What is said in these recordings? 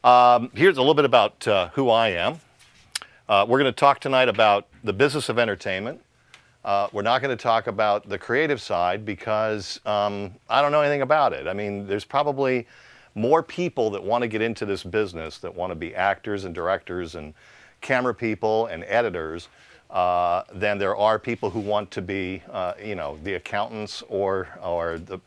Here's a little bit about who I am. We're going to talk tonight about the business of entertainment. We're not going to talk about the creative side because I don't know anything about it. I mean, there's probably more people that want to get into this business that want to be actors and directors and camera people and editors than there are people who want to be, the accountants or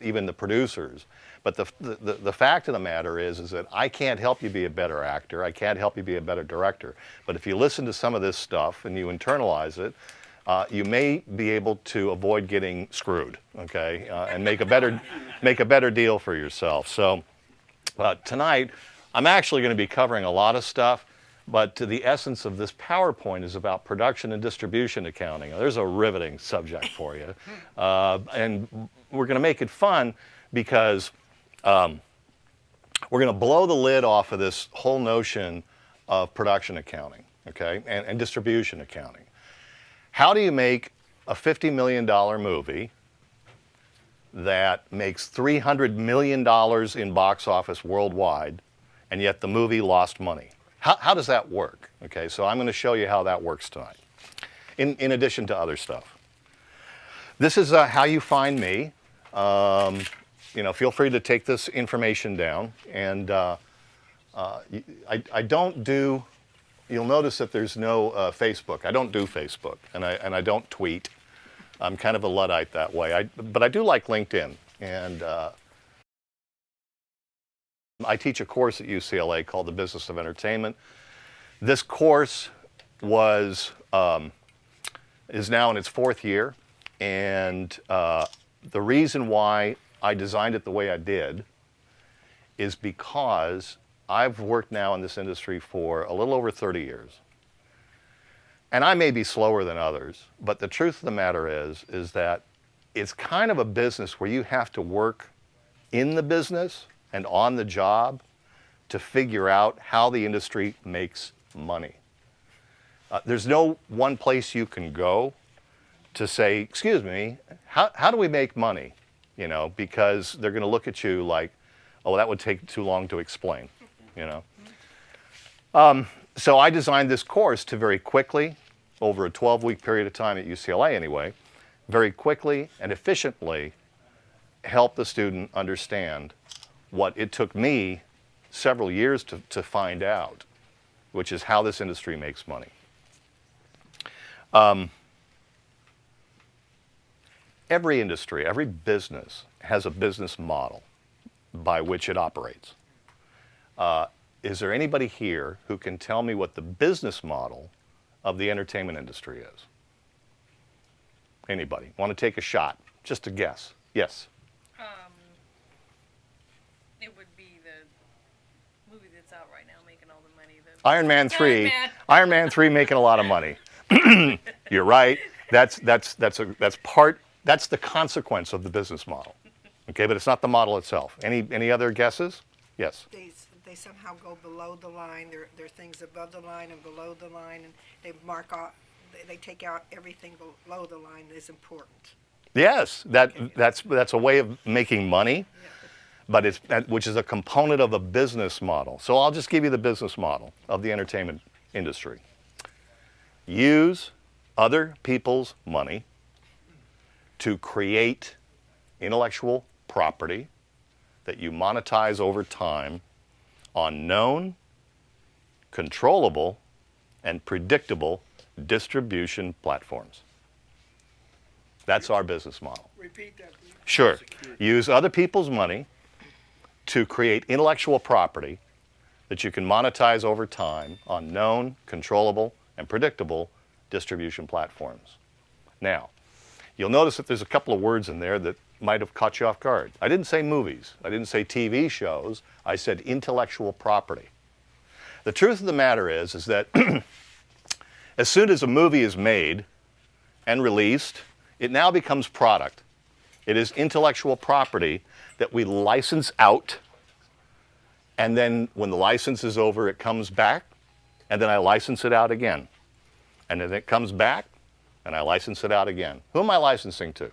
even the producers. But the fact of the matter is that I can't help you be a better actor. I can't help you be a better director. But if you listen to some of this stuff and you internalize it, you may be able to avoid getting screwed, okay, and make a better deal for yourself. So tonight, I'm actually going to be covering a lot of stuff. But the essence of this PowerPoint is about production and distribution accounting. There's a riveting subject for you. And we're going to make it fun because we're going to blow the lid off of this whole notion of production accounting, okay, and distribution accounting. How do you make a $50 million movie that makes $300 million in box office worldwide, and yet the movie lost money? How does that work? Okay, so I'm going to show you how that works tonight, in addition to other stuff. This is how you find me. Feel free to take this information down. And I don't do, you'll notice that there's no Facebook. I don't do Facebook, and I don't tweet. I'm kind of a Luddite that way. But I do like LinkedIn. And I teach a course at UCLA called The Business of Entertainment. This course is now in its 4th year, and the reason why I designed it the way I did is because I've worked now in this industry for a little over 30 years. And I may be slower than others, but the truth of the matter is that it's kind of a business where you have to work in the business and on the job to figure out how the industry makes money. There's no one place you can go to say, excuse me, how do we make money? Because they're going to look at you like, oh, that would take too long to explain, So I designed this course to very quickly, over a 12-week period of time at UCLA anyway, very quickly and efficiently help the student understand what it took me several years to find out, which is how this industry makes money. Every industry, every business has a business model by which it operates. Is there anybody here who can tell me what the business model of the entertainment industry is? Anybody? Want to take a shot? Just a guess. Yes? It would be the movie that's out right now making all the money. Iron Man 3. Iron Man 3 making a lot of money. You're right. That's the consequence of the business model. Okay, but it's not the model itself. Any other guesses? Yes. They somehow go below the line. There are things above the line and below the line, and they mark off. They take out everything below the line that is important. Yes, that's a way of making money, but which is a component of a business model. So I'll just give you the business model of the entertainment industry. Use other people's money to create intellectual property that you monetize over time on known, controllable, and predictable distribution platforms. That's our business model. Repeat that, please. Sure. Use other people's money to create intellectual property that you can monetize over time on known, controllable, and predictable distribution platforms. Now, you'll notice that there's a couple of words in there that might have caught you off guard. I didn't say movies. I didn't say TV shows. I said intellectual property. The truth of the matter is that as soon as a movie is made and released, it now becomes product. It is intellectual property that we license out, and then when the license is over, it comes back, and then I license it out again. And then it comes back, and I license it out again. Who am I licensing to?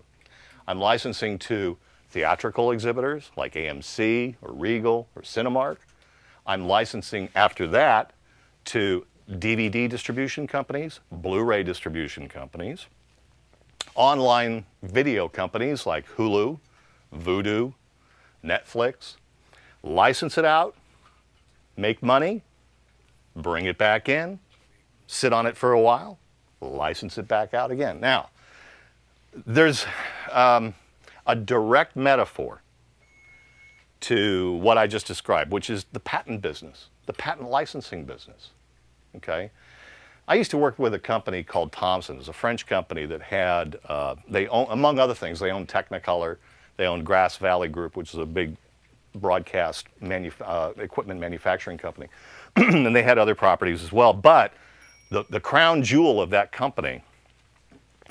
I'm licensing to theatrical exhibitors like AMC or Regal or Cinemark. I'm licensing after that to DVD distribution companies, Blu-ray distribution companies, online video companies like Hulu, Vudu, Netflix. License it out, make money, bring it back in, sit on it for a while, license it back out again. Now, there's a direct metaphor to what I just described, which is the patent business, the patent licensing business. Okay? I used to work with a company called Thomson. It was a French company that had, they own, among other things, they owned Technicolor, they owned Grass Valley Group, which is a big broadcast equipment manufacturing company. And they had other properties as well. But the crown jewel of that company,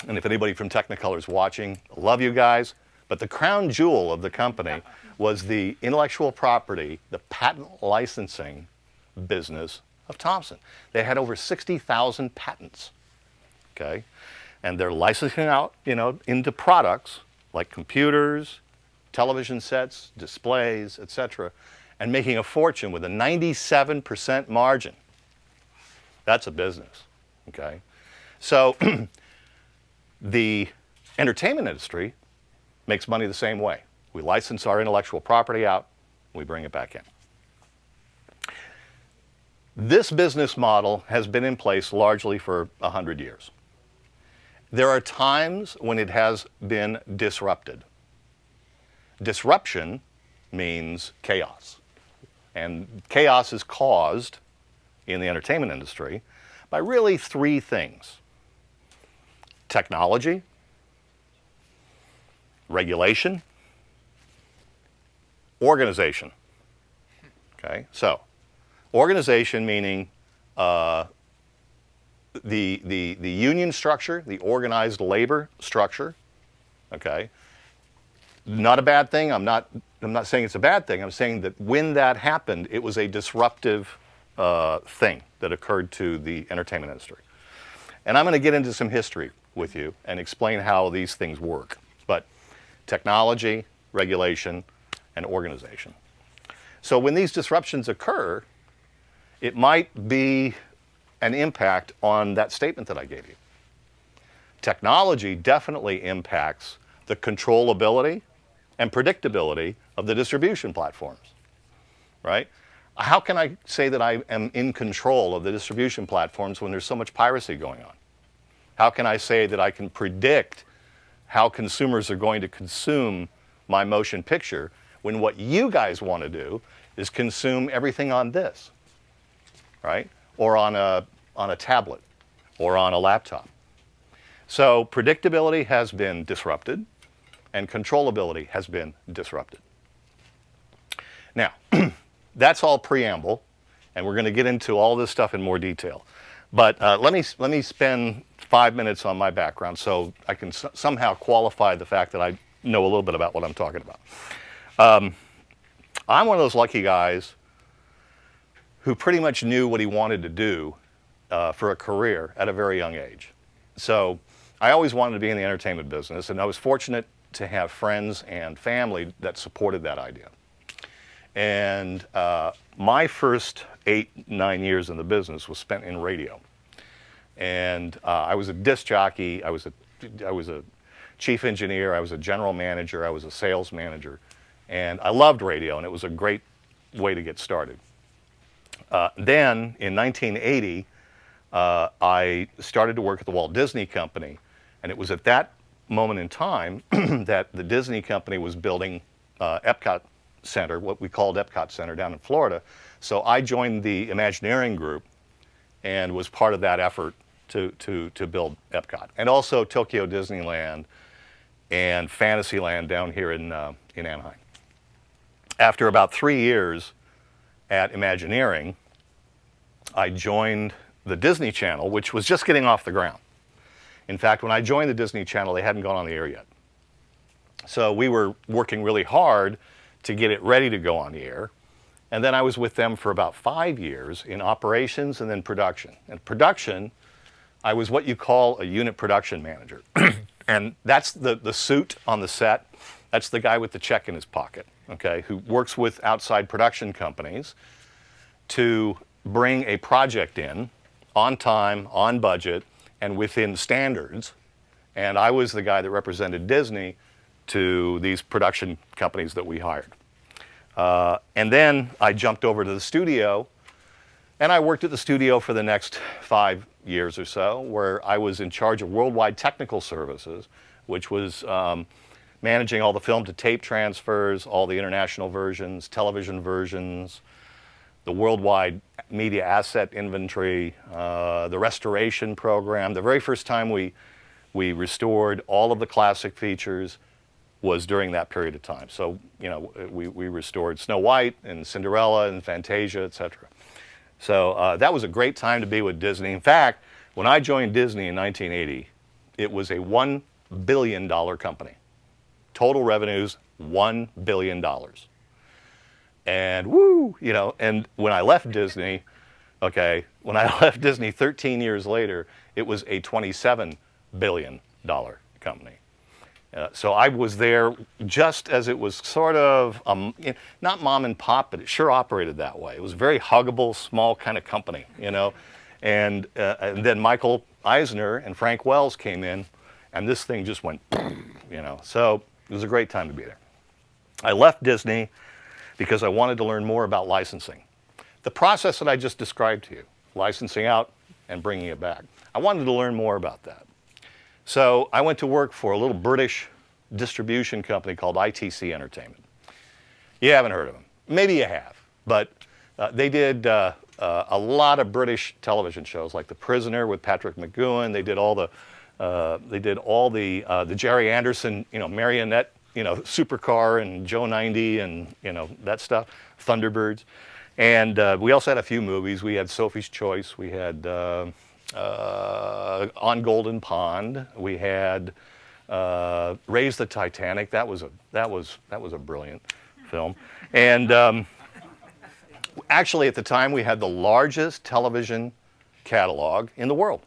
and if anybody from Technicolor is watching, I love you guys, but the crown jewel of the company was the intellectual property, the patent licensing business of Thomson. They had over 60,000 patents, okay? And they're licensing out, into products like computers, television sets, displays, etc., and making a fortune with a 97% margin. That's a business, okay? So the entertainment industry makes money the same way. We license our intellectual property out, we bring it back in. This business model has been in place largely for 100 years. There are times when it has been disrupted. Disruption means chaos. And chaos is caused in the entertainment industry by really three things: technology, regulation, organization. Okay, so organization meaning the union structure, the organized labor structure. Okay, not a bad thing. I'm not saying it's a bad thing. I'm saying that when that happened, it was a disruptive thing that occurred to the entertainment industry. And I'm going to get into some history with you and explain how these things work. But technology, regulation, and organization. So when these disruptions occur, it might be an impact on that statement that I gave you. Technology definitely impacts the controllability and predictability of the distribution platforms, right? How can I say that I am in control of the distribution platforms when there's so much piracy going on? How can I say that I can predict how consumers are going to consume my motion picture when what you guys want to do is consume everything on this, right? Or on a tablet or on a laptop. So predictability has been disrupted and controllability has been disrupted. Now, that's all preamble, and we're going to get into all this stuff in more detail. But let me spend 5 minutes on my background so I can somehow qualify the fact that I know a little bit about what I'm talking about. I'm one of those lucky guys who pretty much knew what he wanted to do for a career at a very young age. So I always wanted to be in the entertainment business, and I was fortunate to have friends and family that supported that idea. And my first 8-9 years in the business was spent in radio. And I was a disc jockey, I was a chief engineer, I was a general manager, I was a sales manager. And I loved radio, and it was a great way to get started. Then, in 1980, I started to work at the Walt Disney Company, and it was at that moment in time that the Disney Company was building Epcot Center, what we called Epcot Center down in Florida. So I joined the Imagineering group and was part of that effort to build Epcot. And also Tokyo Disneyland and Fantasyland down here in Anaheim. After about 3 years at Imagineering, I joined the Disney Channel, which was just getting off the ground. In fact, when I joined the Disney Channel, they hadn't gone on the air yet. So we were working really hard to get it ready to go on the air. And then I was with them for about 5 years in operations and then production. And production, I was what you call a unit production manager. And that's the suit on the set. That's the guy with the check in his pocket, okay, who works with outside production companies to bring a project in on time, on budget, and within standards. And I was the guy that represented Disney to these production companies that we hired. And then I jumped over to the studio, and I worked at the studio for the next 5 years or so, where I was in charge of worldwide technical services, which was managing all the film to tape transfers, all the international versions, television versions, the worldwide media asset inventory, the restoration program. The very first time we restored all of the classic features was during that period of time. So, you know, we restored Snow White and Cinderella and Fantasia, etc. So that was a great time to be with Disney. In fact, when I joined Disney in 1980, it was a $1 billion company. Total revenues, $1 billion. And woo, you know, and when I left Disney, okay, when I left Disney 13 years later, it was a $27 billion company. So I was there just as it was sort of, not mom and pop, but it sure operated that way. It was a very huggable, small kind of company, you know. And then Michael Eisner and Frank Wells came in, and this thing just went, you know. So it was a great time to be there. I left Disney because I wanted to learn more about licensing. The process that I just described to you, licensing out and bringing it back. I wanted to learn more about that. So I went to work for a little British distribution company called ITC Entertainment. You haven't heard of them. Maybe you have, but they did a lot of British television shows, like The Prisoner with Patrick McGoohan. They did all the Jerry Anderson, you know, marionette, you know, Supercar and Joe 90 and, you know, that stuff, Thunderbirds. And we also had a few movies. We had Sophie's Choice. We had On Golden Pond. We had Raise the Titanic. That was a brilliant film. And actually, at the time, we had the largest television catalog in the world.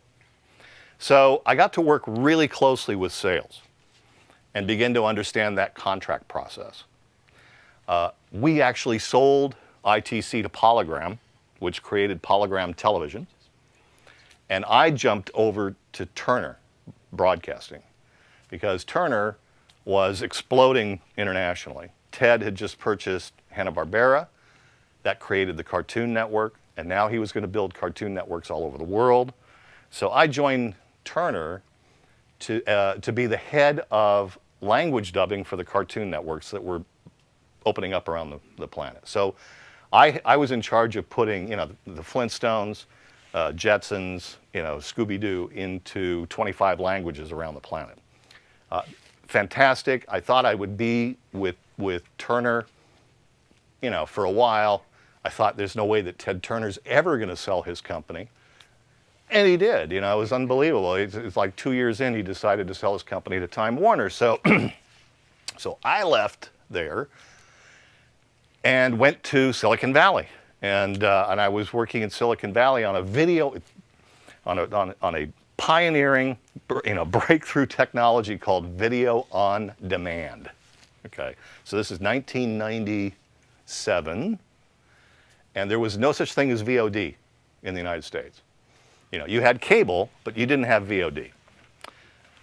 So I got to work really closely with sales and begin to understand that contract process. We actually sold ITC to Polygram, which created Polygram Television. And I jumped over to Turner Broadcasting because Turner was exploding internationally. Ted had just purchased Hanna-Barbera. That created the Cartoon Network, and now he was going to build cartoon networks all over the world. So I joined Turner to be the head of language dubbing for the cartoon networks that were opening up around the planet. So I was in charge of putting, you know, the Flintstones, Jetsons, you know, Scooby-Doo into 25 languages around the planet. Fantastic. I thought I would be with Turner, you know, for a while. I thought there's no way that Ted Turner's ever going to sell his company. And he did, you know, it was unbelievable. It's like 2 years in, he decided to sell his company to Time Warner. So, so I left there and went to Silicon Valley. And I was working in Silicon Valley on a video, on a pioneering, you know, breakthrough technology called video on demand. Okay, so this is 1997, and there was no such thing as VOD in the United States. You know, you had cable, but you didn't have VOD.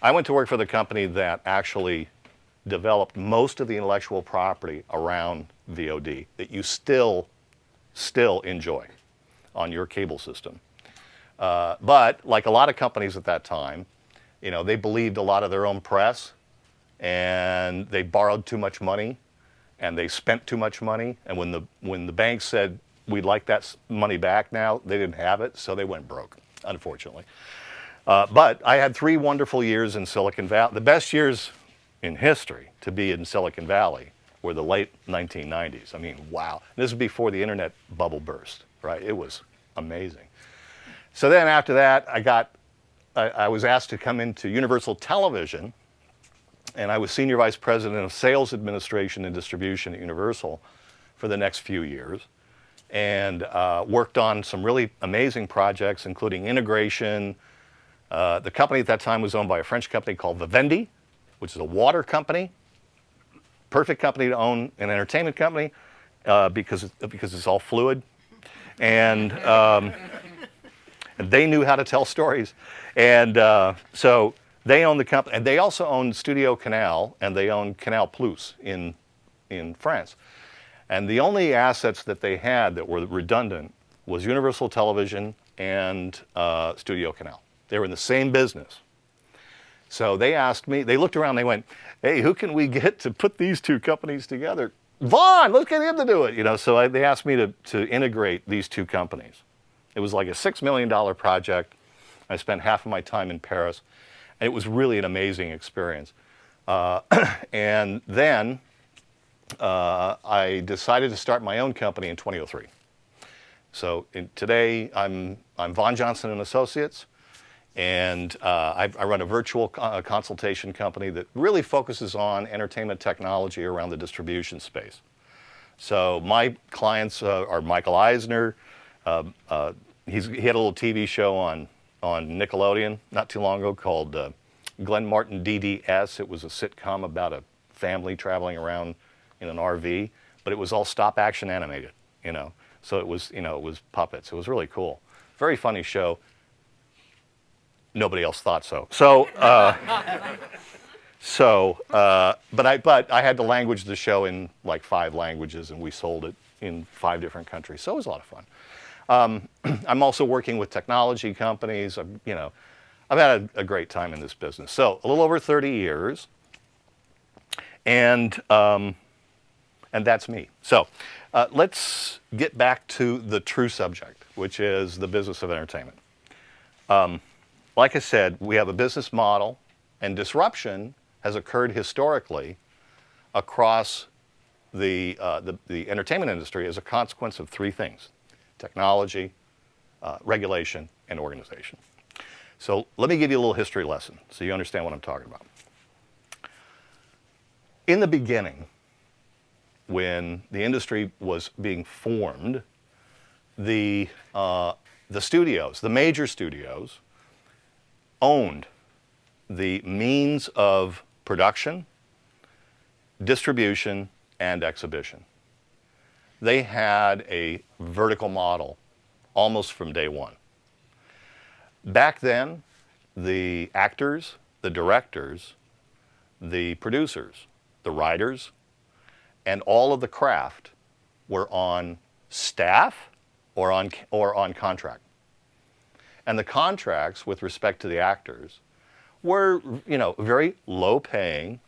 I went to work for the company that actually developed most of the intellectual property around VOD that you still enjoy on your cable system. But like a lot of companies at that time, you know, they believed a lot of their own press, and they borrowed too much money, and they spent too much money. And when the bank said, we'd like that money back now, they didn't have it, so they went broke, unfortunately. But I had 3 wonderful years in Silicon Valley. The best years in history to be in Silicon Valley were the late 1990s. I mean, wow. This is before the internet bubble burst, right? It was amazing. So then after that, I was asked to come into Universal Television, and I was Senior Vice President of Sales Administration and Distribution at Universal for the next few years, and worked on some really amazing projects, including integration. The company at that time was owned by a French company called Vivendi, which is a water company. Perfect company to own an entertainment company because it's all fluid. And they knew how to tell stories. And so they owned the company. And they also owned Studio Canal, and they owned Canal Plus in France. And the only assets that they had that were redundant was Universal Television and Studio Canal. They were in the same business. So they asked me, they looked around, they went, hey, who can we get to put these two companies together? Vaughn, let's get him to do it. You know, so they asked me to integrate these two companies. It was like a $6 million project. I spent half of my time in Paris. And it was really an amazing experience. And then I decided to start my own company in 2003. So today I'm Vaughn Johnson and Associates, and I run a virtual consultation company that really focuses on entertainment technology around the distribution space. So my clients are Michael Eisner. He had a little TV show on Nickelodeon not too long ago called Glenn Martin DDS. It was a sitcom about a family traveling around in an RV, but it was all stop action animated, you know. So it was, it was puppets. It was really cool. Very funny show. Nobody else thought so. But I had to language the show in like 5 languages, and we sold it in 5 different countries. So it was a lot of fun. I'm also working with technology companies. I've had a great time in this business. So a little over 30 years, and that's me. So let's get back to the true subject, which is the business of entertainment. Like I said, we have a business model, and disruption has occurred historically across the entertainment industry as a consequence of 3 things: technology, regulation, and organization. So let me give you a little history lesson so you understand what I'm talking about. In the beginning, when the industry was being formed, the studios, the major studios, owned the means of production, distribution, and exhibition. They had a vertical model almost from day one. Back then, the actors, the directors, the producers, the writers, and all of the craft were on staff or on contract. And the contracts with respect to the actors were, very low paying,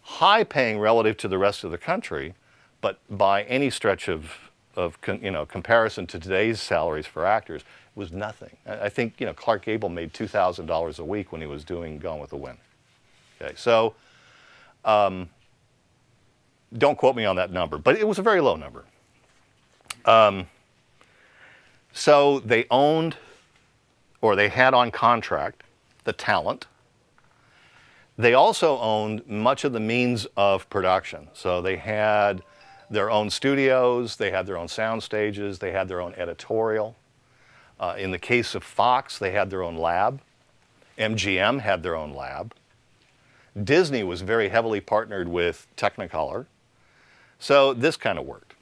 high paying relative to the rest of the country, but by any stretch of comparison to today's salaries for actors, was nothing. I think, Clark Gable made $2,000 a week when he was doing Gone with the Wind. Okay, so don't quote me on that number, but it was a very low number. So they owned, or they had on contract, the talent. They also owned much of the means of production. So they had their own studios, they had their own sound stages, they had their own editorial. In the case of Fox, they had their own lab. MGM had their own lab. Disney was very heavily partnered with Technicolor. So this kind of worked.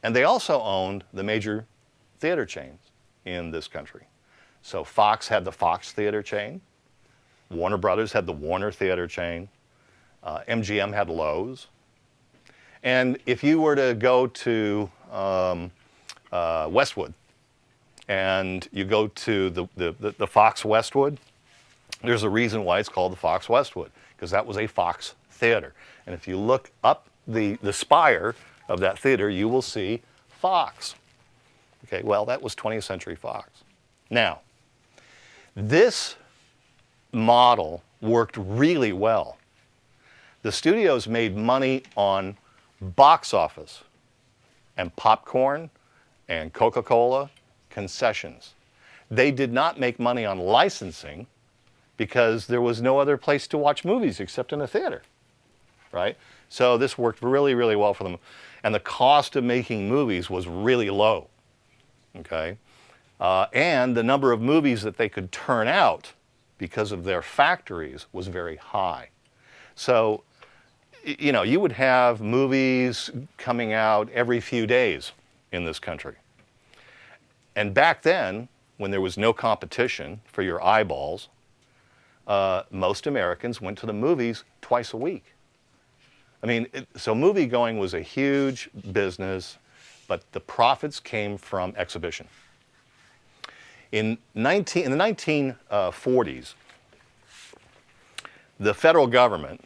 And they also owned the major theater chains in this country. So Fox had the Fox theater chain. Warner Brothers had the Warner theater chain. MGM had Lowe's. And if you were to go to Westwood, and you go to the Fox Westwood, there's a reason why it's called the Fox Westwood, because that was a Fox theater. And if you look up the spire of that theater, you will see Fox. Okay, well, that was 20th Century Fox. Now, this model worked really well. The studios made money on box office and popcorn and Coca-Cola concessions. They did not make money on licensing because there was no other place to watch movies except in a theater, right? So this worked really, really well for them. And the cost of making movies was really low, okay? And the number of movies that they could turn out because of their factories was very high. So, you would have movies coming out every few days in this country. And back then, when there was no competition for your eyeballs, most Americans went to the movies twice a week. I mean, so movie going was a huge business, but the profits came from exhibition. In the 1940s, the federal government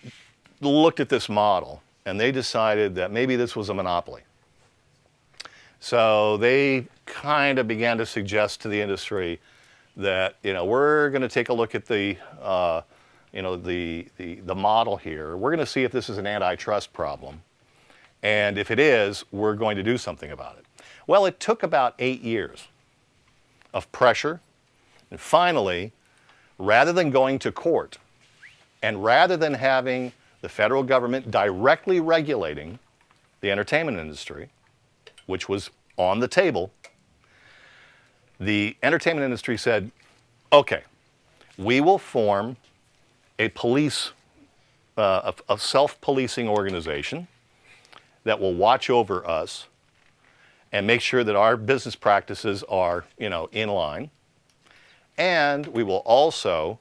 looked at this model and they decided that maybe this was a monopoly. So they kind of began to suggest to the industry that, we're going to take a look at the model here. We're going to see if this is an antitrust problem. And if it is, we're going to do something about it. Well, it took about 8 years of pressure. And finally, rather than going to court, and rather than having the federal government directly regulating the entertainment industry, which was on the table, the entertainment industry said, okay, we will form a self-policing organization that will watch over us and make sure that our business practices are, in line. And we will also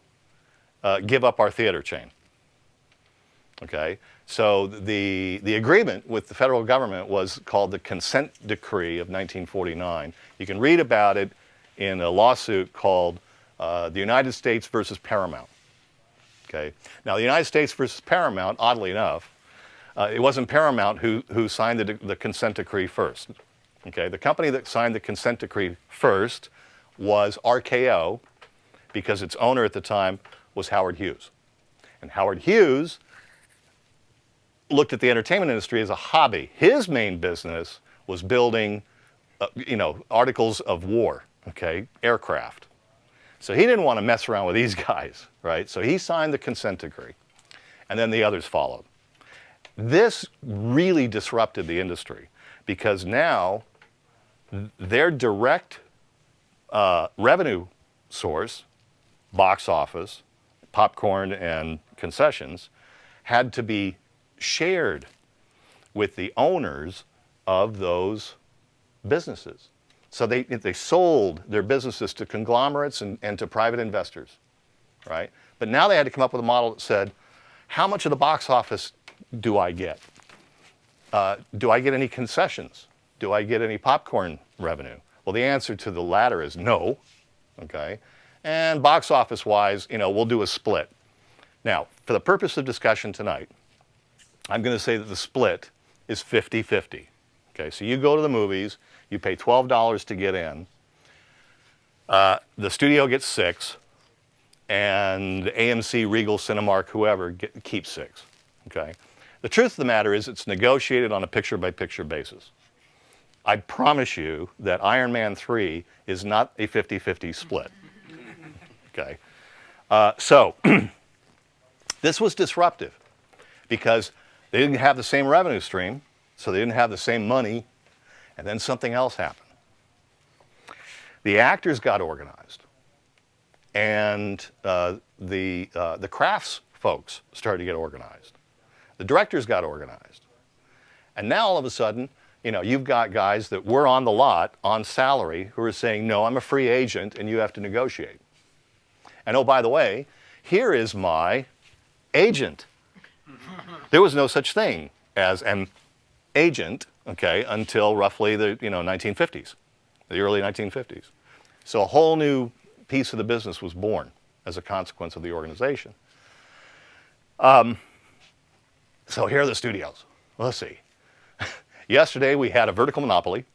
give up our theater chain. Okay? So the agreement with the federal government was called the Consent Decree of 1949. You can read about it in a lawsuit called the United States versus Paramount. Okay? Now, the United States versus Paramount, oddly enough, it wasn't Paramount who signed the Consent Decree first. Okay? The company that signed the Consent Decree first was RKO, because its owner at the time was Howard Hughes. And Howard Hughes looked at the entertainment industry as a hobby. His main business was building, articles of war, okay, aircraft. So he didn't want to mess around with these guys, right? So he signed the Consent Decree, and then the others followed. This really disrupted the industry because now their direct revenue source, box office, popcorn, and concessions, had to be shared with the owners of those businesses. So they sold their businesses to conglomerates and to private investors, right? But now they had to come up with a model that said, how much of the box office do I get? Do I get any concessions? Do I get any popcorn revenue? Well, the answer to the latter is no, okay? And box office-wise, we'll do a split. Now, for the purpose of discussion tonight, I'm going to say that the split is 50-50. Okay, so you go to the movies, you pay $12 to get in, the studio gets $6, and AMC, Regal, Cinemark, whoever keeps $6. Okay, the truth of the matter is it's negotiated on a picture-by-picture basis. I promise you that Iron Man 3 is not a 50-50 split. Okay, so this was disruptive because they didn't have the same revenue stream, so they didn't have the same money, and then something else happened. The actors got organized, and the crafts folks started to get organized. The directors got organized. And now all of a sudden, you've got guys that were on the lot on salary who are saying, no, I'm a free agent and you have to negotiate. And oh, by the way, here is my agent. There was no such thing as an agent, okay, until roughly the 1950s, the early 1950s. So a whole new piece of the business was born as a consequence of the organization. So here are the studios. Let's see. Yesterday we had a vertical monopoly.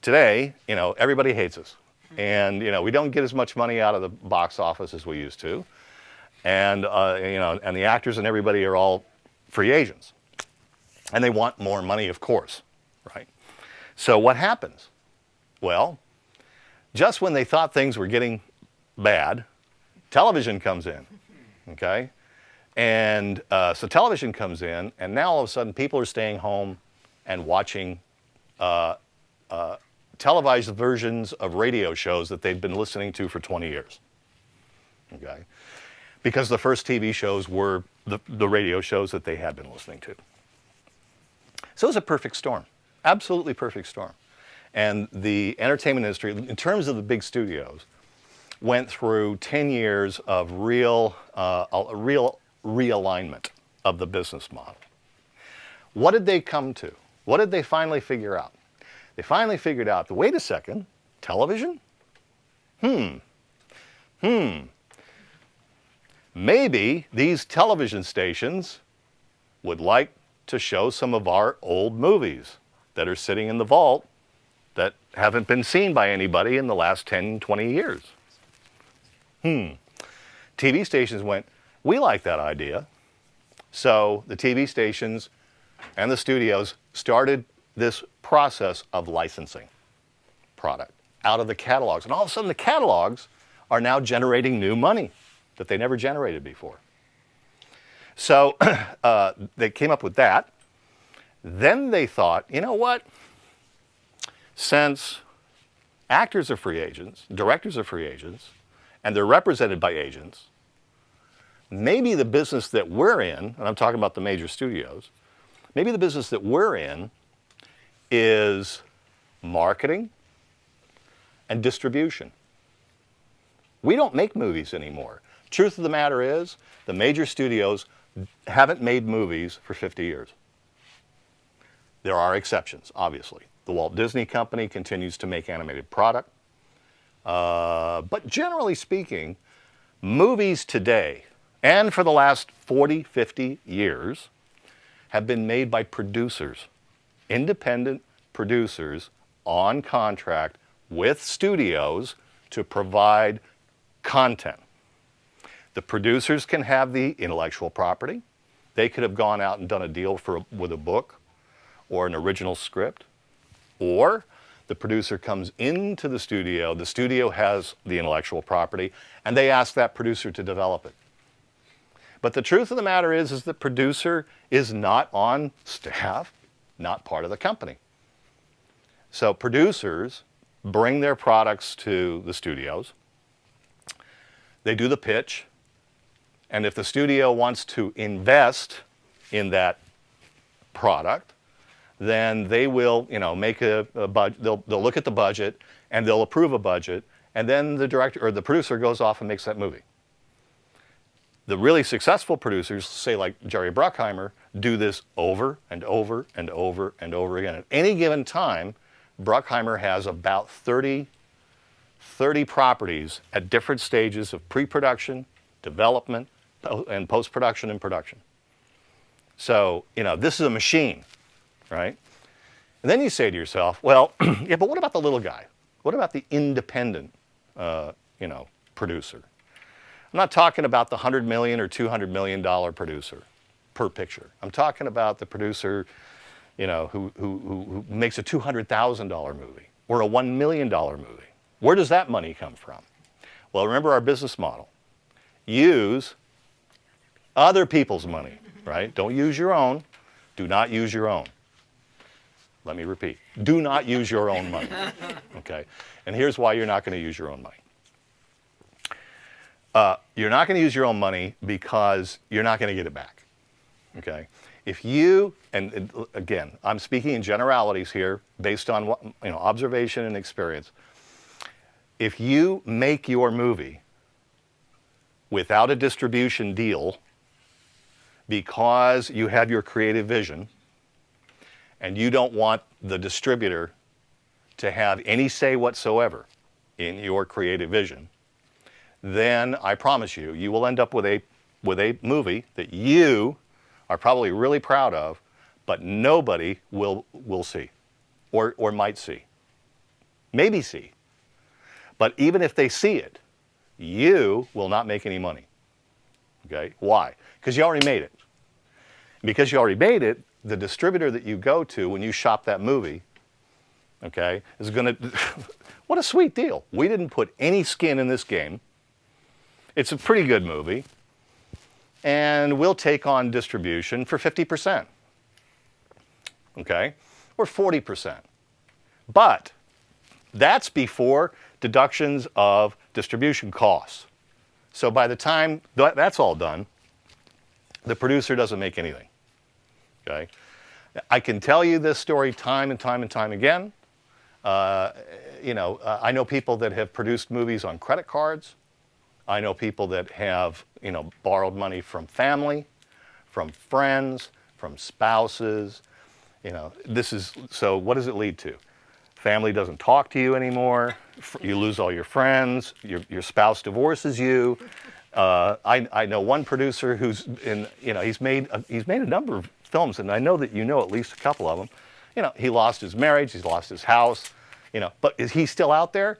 Today, everybody hates us. And, we don't get as much money out of the box office as we used to. And, and the actors and everybody are all free agents. And they want more money, of course, right? So what happens? Well, just when they thought things were getting bad, television comes in, okay? And so television comes in, and now all of a sudden people are staying home and watching televised versions of radio shows that they'd been listening to for 20 years, okay? Because the first TV shows were the radio shows that they had been listening to. So it was a perfect storm, absolutely perfect storm. And the entertainment industry, in terms of the big studios, went through 10 years of real realignment of the business model. What did they come to? What did they finally figure out? They finally figured out that, wait a second, television? Maybe these television stations would like to show some of our old movies that are sitting in the vault that haven't been seen by anybody in the last 10, 20 years. TV stations went, we like that idea. So the TV stations and the studios started this process of licensing product out of the catalogs. And all of a sudden the catalogs are now generating new money that they never generated before. So they came up with that. Then they thought, you know what? Since actors are free agents, directors are free agents, and they're represented by agents, maybe the business that we're in, and I'm talking about the major studios, maybe the business that we're in is marketing and distribution. We don't make movies anymore. Truth of the matter is, the major studios haven't made movies for 50 years. There are exceptions, obviously. The Walt Disney Company continues to make animated product. But generally speaking, movies today, and for the last 40, 50 years, have been made by producers, independent producers on contract with studios to provide content. The producers can have the intellectual property. They could have gone out and done a deal with a book or an original script. Or the producer comes into the studio has the intellectual property, and they ask that producer to develop it. But the truth of the matter is the producer is not on staff, not part of the company. So producers bring their products to the studios. They do the pitch. And if the studio wants to invest in that product, then they will, make a budget. They'll look at the budget and they'll approve a budget, and then the director or the producer goes off and makes that movie. The really successful producers, say like Jerry Bruckheimer, do this over and over and over and over again. At any given time, Bruckheimer has about 30 properties at different stages of pre-production, development, and post-production and production. So, this is a machine, right? And then you say to yourself, well, yeah, but what about the little guy? What about the independent, producer? I'm not talking about the $100 million or $200 million producer per picture. I'm talking about the producer, who makes a $200,000 movie or a $1 million movie. Where does that money come from? Well, remember our business model. Use other people's money, right? Don't use your own. Do not use your own. Let me repeat. Do not use your own money, okay? And here's why you're not going to use your own money. You're not going to use your own money because you're not going to get it back, okay? If you, and again, I'm speaking in generalities here based on what, observation and experience. If you make your movie without a distribution deal because you have your creative vision and you don't want the distributor to have any say whatsoever in your creative vision, then I promise you, you will end up with a movie that you are probably really proud of, but nobody will see or might see. Maybe see. But even if they see it, you will not make any money. Okay? Why? Because you already made it. Because you already made it, the distributor that you go to when you shop that movie, okay, is going to, what a sweet deal. We didn't put any skin in this game. It's a pretty good movie. And we'll take on distribution for 50%. Okay? Or 40%. But that's before deductions of distribution costs. So by the time that's all done, the producer doesn't make anything. Okay? I can tell you this story time and time and time again. I know people that have produced movies on credit cards. I know people that have, borrowed money from family, from friends, from spouses. So what does it lead to? Family doesn't talk to you anymore. You lose all your friends. Your spouse divorces you. I know one producer who's he's made a number of films, and I know that you know at least a couple of them. He lost his marriage. He's lost his house. But is he still out there?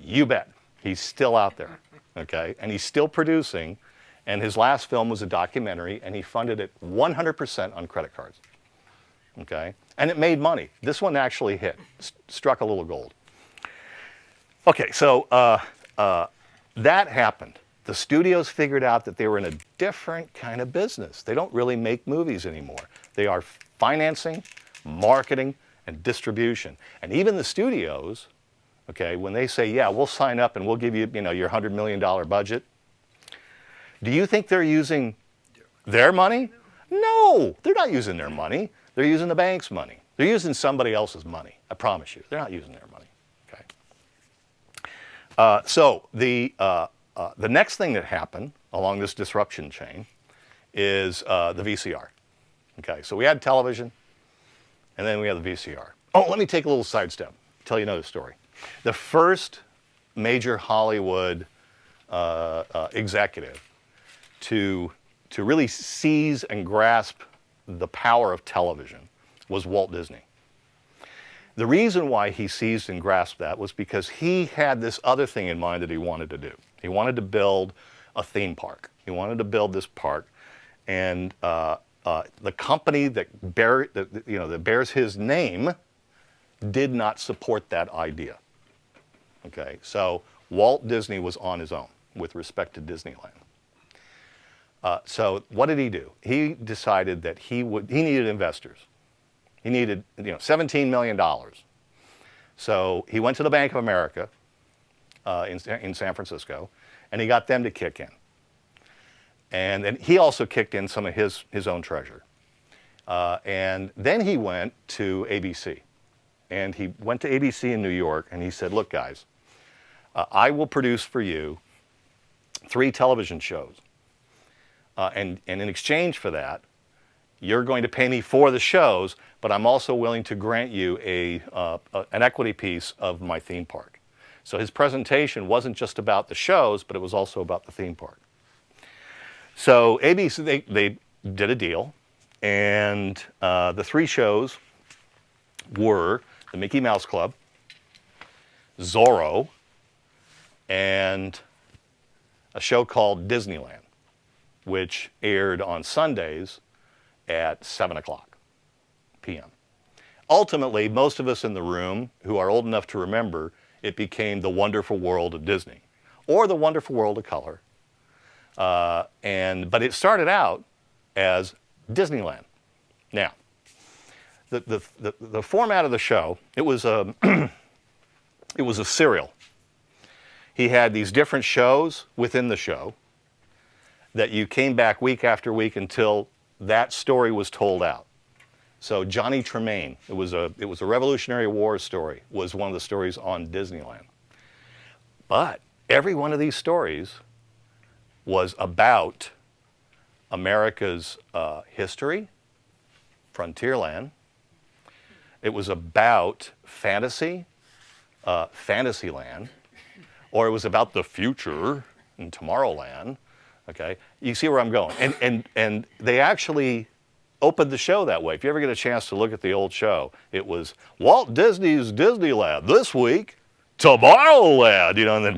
You bet. He's still out there. Okay, and he's still producing. And his last film was a documentary, and he funded it 100% on credit cards. Okay, and it made money. This one actually hit, struck a little gold. Okay, so that happened. The studios figured out that they were in a different kind of business. They don't really make movies anymore. They are financing, marketing, and distribution. And even the studios, okay, when they say, yeah, we'll sign up and we'll give you, your $100 million budget, do you think they're using their money? No, they're not using their money. They're using the bank's money. They're using somebody else's money. I promise you, they're not using their money. Okay. So the next thing that happened along this disruption chain is the VCR. Okay, so we had television, and then we had the VCR. Oh, let me take a little sidestep, tell you another story. The first major Hollywood executive to really seize and grasp the power of television was Walt Disney. The reason why he seized and grasped that was because he had this other thing in mind that he wanted to do. He wanted to build a theme park. He wanted to build this park, and the company that bears his name did not support that idea. Okay, so Walt Disney was on his own with respect to Disneyland. So what did he do? He decided that he needed investors. He needed $17 million. So he went to the Bank of America in San Francisco, and he got them to kick in. And then he also kicked in some of his own treasure. And then he went to ABC. And he went to ABC in New York, and he said, look, guys, I will produce for you 3 television shows. And in exchange for that, you're going to pay me for the shows, but I'm also willing to grant you an equity piece of my theme park. So his presentation wasn't just about the shows, but it was also about the theme park. So ABC, they did a deal, and the 3 shows were the Mickey Mouse Club, Zorro, and a show called Disneyland, which aired on Sundays at 7 o'clock p.m. Ultimately, most of us in the room who are old enough to remember, it became The Wonderful World of Disney, or The Wonderful World of Color. But it started out as Disneyland. Now, the format of the show, it was a serial. He had these different shows within the show that you came back week after week until that story was told out. So Johnny Tremaine, it was a Revolutionary War story, was one of the stories on Disneyland. But every one of these stories was about America's history, Frontierland. It was about fantasy, Fantasyland, or it was about the future in Tomorrowland. Okay, you see where I'm going, and they actually opened the show that way. If you ever get a chance to look at the old show, it was Walt Disney's Disneyland this week, Tomorrowland, and then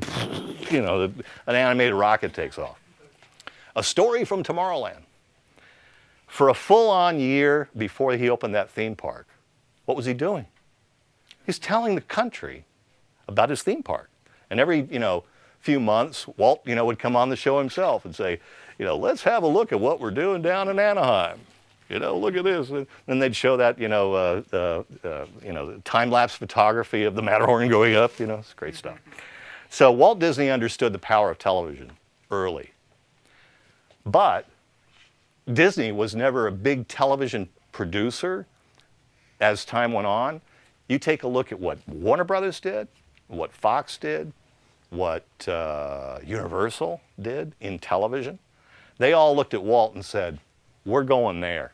an animated rocket takes off. A story from Tomorrowland. For a full-on year before he opened that theme park, what was he doing? He's telling the country about his theme park, and every few months, Walt, would come on the show himself and say, let's have a look at what we're doing down in Anaheim. Look at this. And then they'd show that, the time-lapse photography of the Matterhorn going up. It's great stuff. So Walt Disney understood the power of television early. But Disney was never a big television producer as time went on. You take a look at what Warner Brothers did, what Fox did, what Universal did in television. They all looked at Walt and said, we're going there.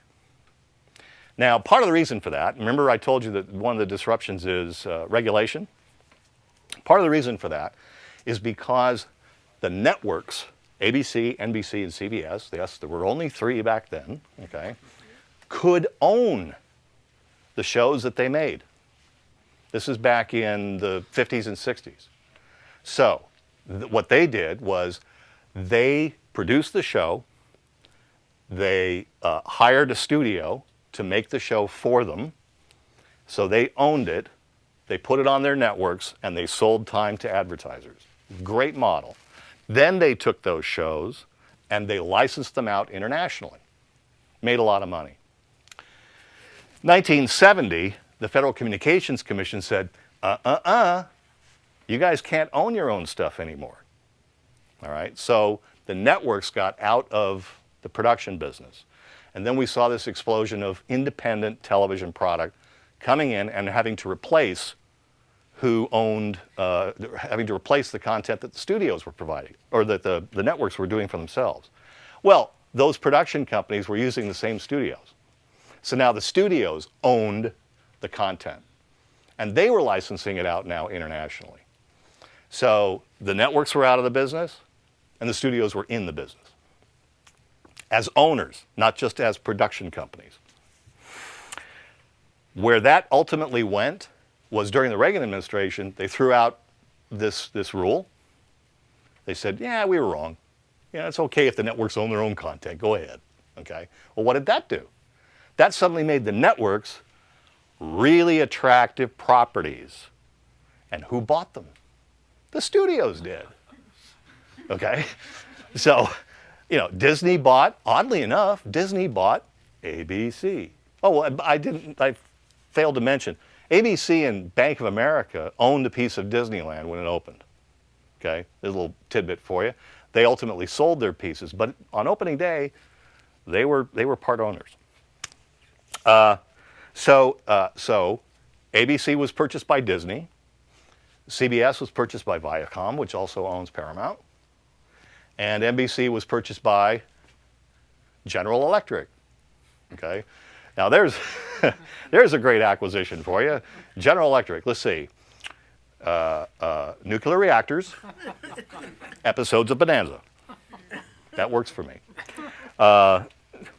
Now, part of the reason for that, remember I told you that one of the disruptions is regulation? Part of the reason for that is because the networks, ABC, NBC, and CBS, yes, there were only 3 back then, okay, could own the shows that they made. This is back in the 50s and 60s. So what they did was they produced the show, they hired a studio to make the show for them, so they owned it, they put it on their networks, and they sold time to advertisers. Great model. Then they took those shows and they licensed them out internationally. Made a lot of money. 1970, the Federal Communications Commission said, you guys can't own your own stuff anymore. All right, so the networks got out of the production business. And then we saw this explosion of independent television product coming in and having to replace who owned, having to replace the content that the studios were providing, or that the networks were doing for themselves. Well, those production companies were using the same studios. So now the studios owned the content, and they were licensing it out now internationally. So the networks were out of the business, and the studios were in the business as owners, not just as production companies. Where that ultimately went was during the Reagan administration, they threw out this rule. They said, yeah, we were wrong. Yeah, it's okay if the networks own their own content. Go ahead. Okay. Well, what did that do? That suddenly made the networks really attractive properties. And who bought them? The studios did. Okay. So, you know, Disney bought, oddly enough, Disney bought ABC. Oh, well, I failed to mention, ABC and Bank of America owned a piece of Disneyland when it opened. Okay, there's a little tidbit for you. They ultimately sold their pieces, but on opening day, they were part owners. So ABC was purchased by Disney. CBS was purchased by Viacom, which also owns Paramount. And NBC was purchased by General Electric. Okay, now there's a great acquisition for you. General Electric. Let's see. Nuclear reactors, episodes of Bonanza. That works for me. The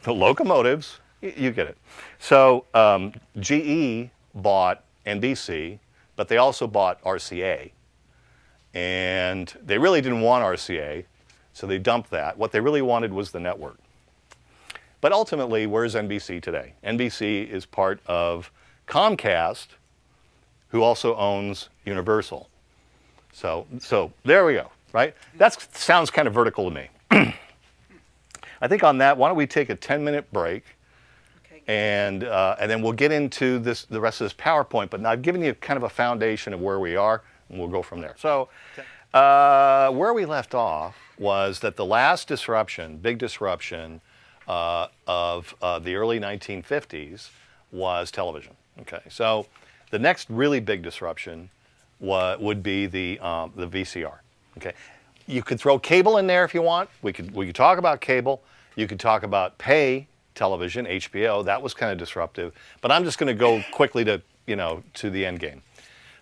locomotives, you get it. So GE bought NBC, but they also bought RCA. And they really didn't want RCA, so they dumped that. What they really wanted was the network. But ultimately, where's NBC today? NBC is part of Comcast, who also owns Universal. So there we go, right? That sounds kind of vertical to me. I think on that, why don't we take a 10-minute break, Okay. and then we'll get into the rest of this PowerPoint. But now I've given you kind of a foundation of where we are, and we'll go from there. So where we left off was that the last disruption, big disruption of the early 1950s was television. Okay, so the next really big disruption would be the VCR. Okay, you could throw cable in there if you want. We could talk about cable. You could talk about pay television, HBO. That was kind of disruptive. But I'm just going to go quickly to the end game.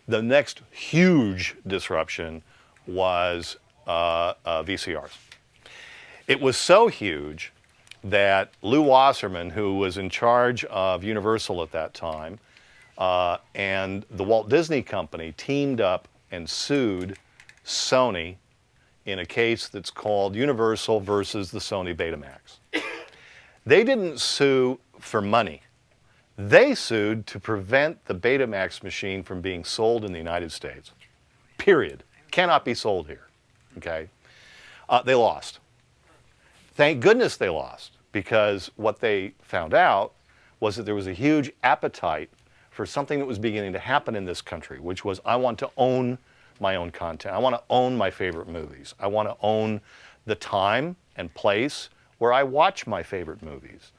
The next huge disruption was VCRs. It was so huge that Lou Wasserman, who was in charge of Universal at that time, and the Walt Disney Company teamed up and sued Sony in a case that's called Universal versus the Sony Betamax. They didn't sue for money. They sued to prevent the Betamax machine from being sold in the United States. Period. Cannot be sold here. Okay? They lost. Thank goodness they lost, because what they found out was that there was a huge appetite for something that was beginning to happen in this country, which was, I want to own my own content. I want to own my favorite movies. I want to own the time and place where I watch my favorite movies,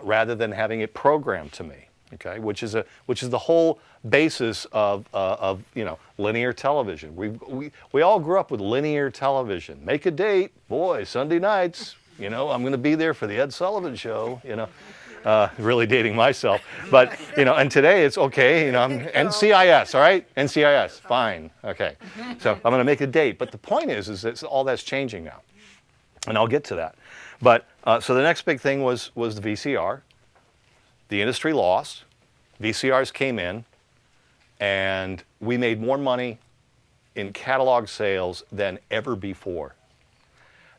rather than having it programmed to me. okay, which is the whole basis of linear television. We all grew up with linear television. Make a date, boy, Sunday nights. I'm going to be there for the Ed Sullivan Show. Really dating myself, but and today it's okay. I'm NCIS, all right, NCIS, fine, okay. So I'm going to make a date, but the point is that all that's changing now, and I'll get to that. But so the next big thing was the VCR. The industry lost. VCRs came in, and we made more money in catalog sales than ever before.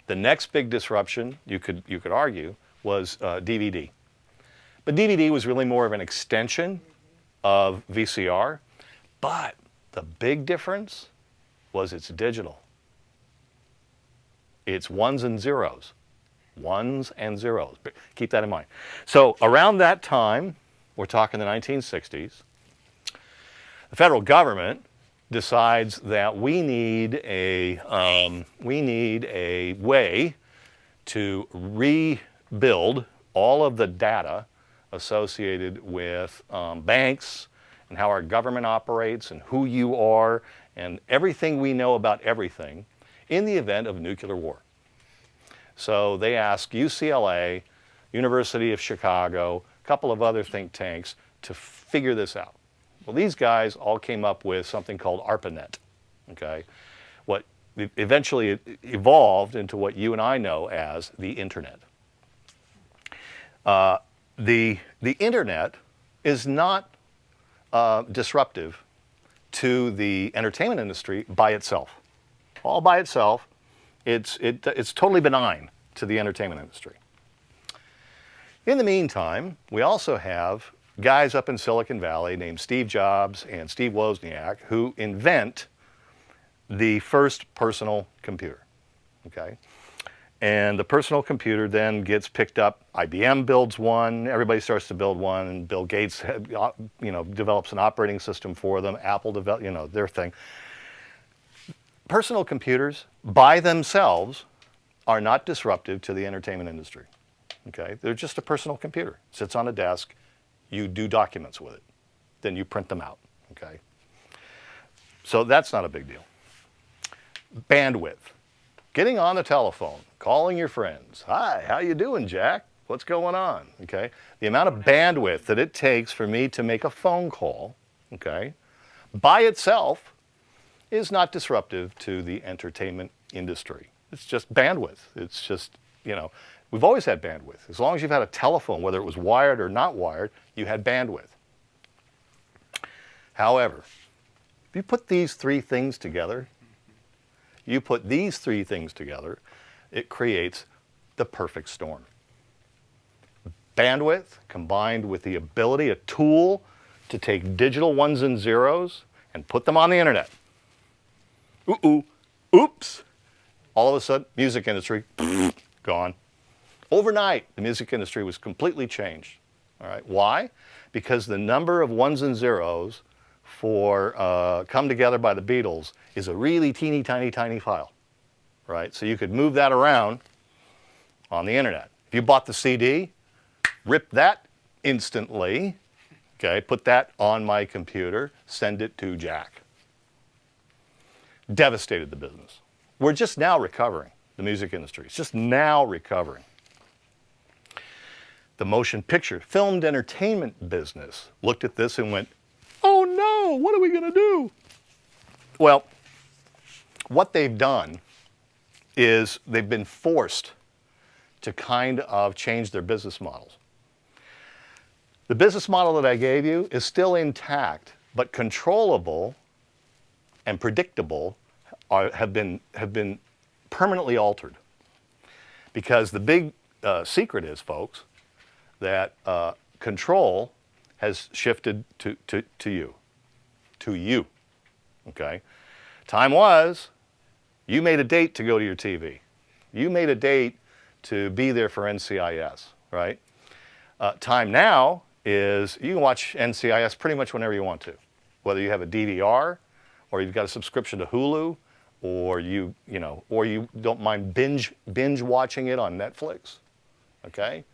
The next big disruption, you could argue, was DVD. But DVD was really more of an extension of VCR. But the big difference was it's digital. It's ones and zeros. Ones and zeros. Keep that in mind. So around that time, we're talking the 1960s, the federal government decides that we need a way to rebuild all of the data associated with banks and how our government operates and who you are and everything we know about everything in the event of nuclear war. So they asked UCLA, University of Chicago, a couple of other think tanks to figure this out. Well, these guys all came up with something called ARPANET, okay? What eventually evolved into what you and I know as the Internet. The Internet is not disruptive to the entertainment industry by itself. All by itself, it's totally benign to the entertainment industry. In the meantime, we also have guys up in Silicon Valley named Steve Jobs and Steve Wozniak who invent the first personal computer, okay? And the personal computer then gets picked up. IBM builds one. Everybody starts to build one. And Bill Gates, develops an operating system for them. Apple develops, their thing. Personal computers, by themselves, are not disruptive to the entertainment industry. Okay, they're just a personal computer. Sits on a desk. You do documents with it. Then you print them out. Okay. So that's not a big deal. Bandwidth. Getting on the telephone, calling your friends. Hi, how you doing, Jack? What's going on? Okay. The amount of bandwidth that it takes for me to make a phone call, okay, by itself is not disruptive to the entertainment industry. It's just bandwidth. It's just, we've always had bandwidth. As long as you've had a telephone, whether it was wired or not wired, you had bandwidth. However, if you put these three things together, it creates the perfect storm. Bandwidth combined with the ability, a tool to take digital ones and zeros and put them on the internet. Oops. All of a sudden, music industry, gone. Overnight, the music industry was completely changed. All right. Why? Because the number of ones and zeros for Come Together by the Beatles is a really teeny tiny file. Right? So you could move that around on the internet. If you bought the CD, rip that instantly, okay, put that on my computer, send it to Jack. Devastated the business. We're just now recovering. The music industry is just now recovering. The motion picture, filmed entertainment business looked at this and went, oh no, what are we going to do? Well, what they've done is they've been forced to kind of change their business models. The business model that I gave you is still intact, but controllable and predictable have been permanently altered. Because the big secret is, folks, that control has shifted to you. Okay? Time was, you made a date to go to your TV. You made a date to be there for NCIS, right? Time now is you can watch NCIS pretty much whenever you want to, whether you have a DVR or you've got a subscription to Hulu, or you don't mind binge watching it on Netflix. Okay?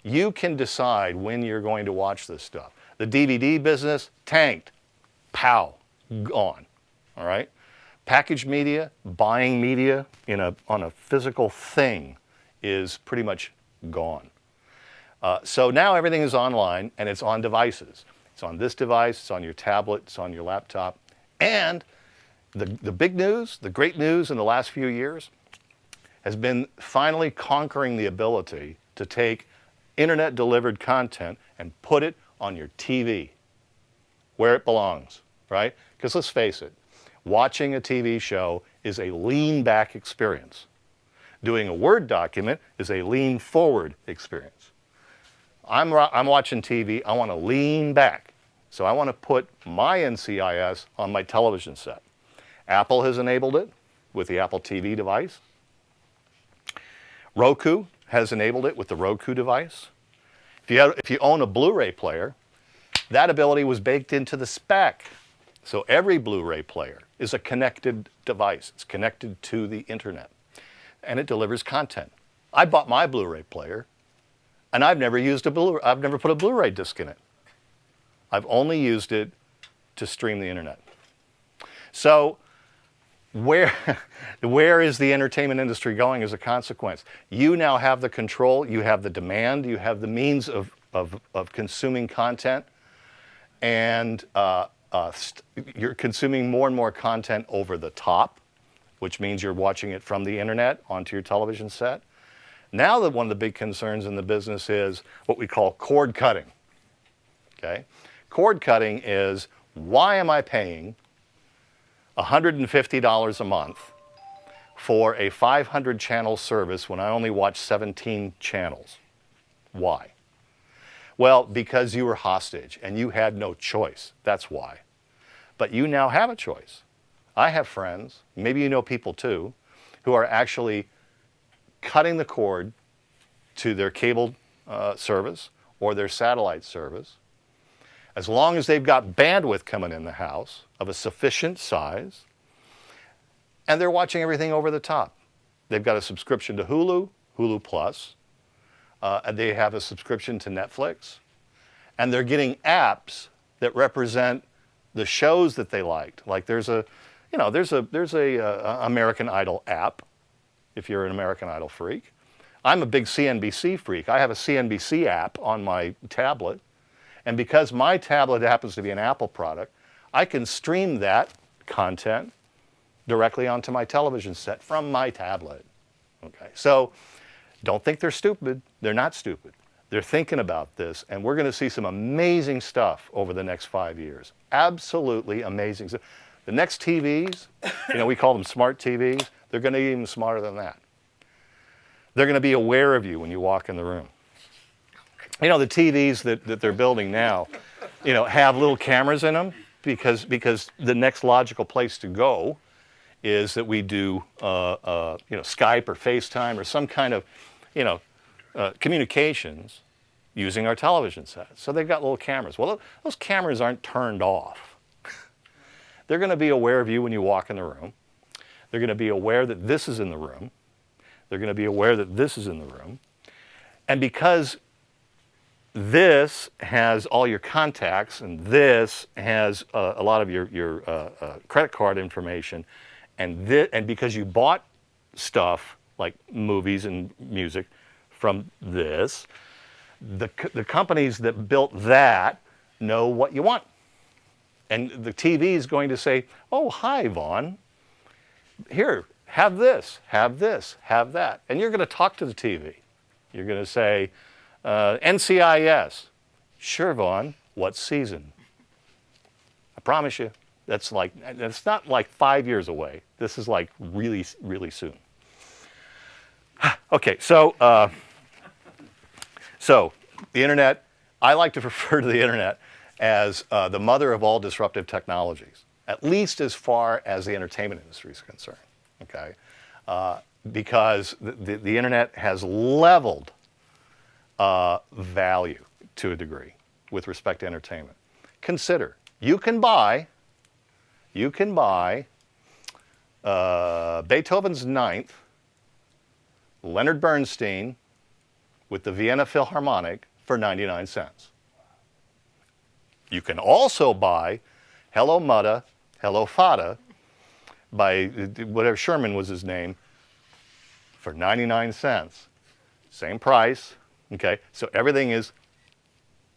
You can decide when you're going to watch this stuff. The DVD business tanked. Pow, gone. All right? Packaged media, buying media on a physical thing is pretty much gone. So now everything is online and it's on devices. It's on this device, it's on your tablet, it's on your laptop. And the big news, the great news in the last few years has been finally conquering the ability to take internet delivered content and put it on your TV where it belongs, right? Because let's face it, watching a TV show is a lean back experience. Doing a Word document is a lean forward experience. I'm watching TV, I want to lean back. So I want to put my NCIS on my television set. Apple has enabled it with the Apple TV device. Roku has enabled it with the Roku device. If you own a Blu-ray player, that ability was baked into the spec. So every Blu-ray player is a connected device. It's connected to the internet. And it delivers content. I bought my Blu-ray player, and I've never put a Blu-ray disc in it. I've only used it to stream the internet. So where is the entertainment industry going as a consequence? You now have the control, you have the demand, you have the means of consuming content, and you're consuming more and more content over the top, which means you're watching it from the internet onto your television set. Now that one of the big concerns in the business is what we call cord cutting. Okay? Cord cutting is, why am I paying $150 a month for a 500 channel service when I only watch 17 channels? Why? Well, because you were hostage and you had no choice. That's why. But you now have a choice. I have friends, maybe you know people too, who are actually cutting the cord to their cable service or their satellite service, as long as they've got bandwidth coming in the house of a sufficient size, and they're watching everything over the top. They've got a subscription to Hulu, Hulu Plus, and they have a subscription to Netflix, and they're getting apps that represent the shows that they liked. Like there's a American Idol app, if you're an American Idol freak. I'm a big CNBC freak. I have a CNBC app on my tablet. And because my tablet happens to be an Apple product, I can stream that content directly onto my television set from my tablet. Okay, so don't think they're stupid. They're not stupid. They're thinking about this, and we're going to see some amazing stuff over the next 5 years. Absolutely amazing stuff. The next TVs, we call them smart TVs, they're going to be even smarter than that. They're going to be aware of you when you walk in the room. The TVs that they're building now, have little cameras in them because the next logical place to go is that we do, Skype or FaceTime or some kind of, communications using our television sets. So they've got little cameras. Well, those cameras aren't turned off. They're going to be aware of you when you walk in the room. They're going to be aware that this is in the room. They're going to be aware that this is in the room. And because this has all your contacts, and this has a lot of your credit card information, and because you bought stuff like movies and music from this, the companies that built that know what you want. And the TV is going to say, oh, hi, Vaughn. Here, have this, have that. And you're going to talk to the TV. You're going to say, NCIS. Sure, Vaughn. What season? I promise you, that's not like 5 years away. This is like really, really soon. Okay, so the internet, I like to refer to the internet as the mother of all disruptive technologies, at least as far as the entertainment industry is concerned, okay? Because the internet has leveled value to a degree with respect to entertainment. Consider, you can buy Beethoven's Ninth, Leonard Bernstein with the Vienna Philharmonic for 99 cents. You can also buy Hello Mutta, Hello Fata by whatever Sherman was his name for 99 cents. Same price, okay? So everything is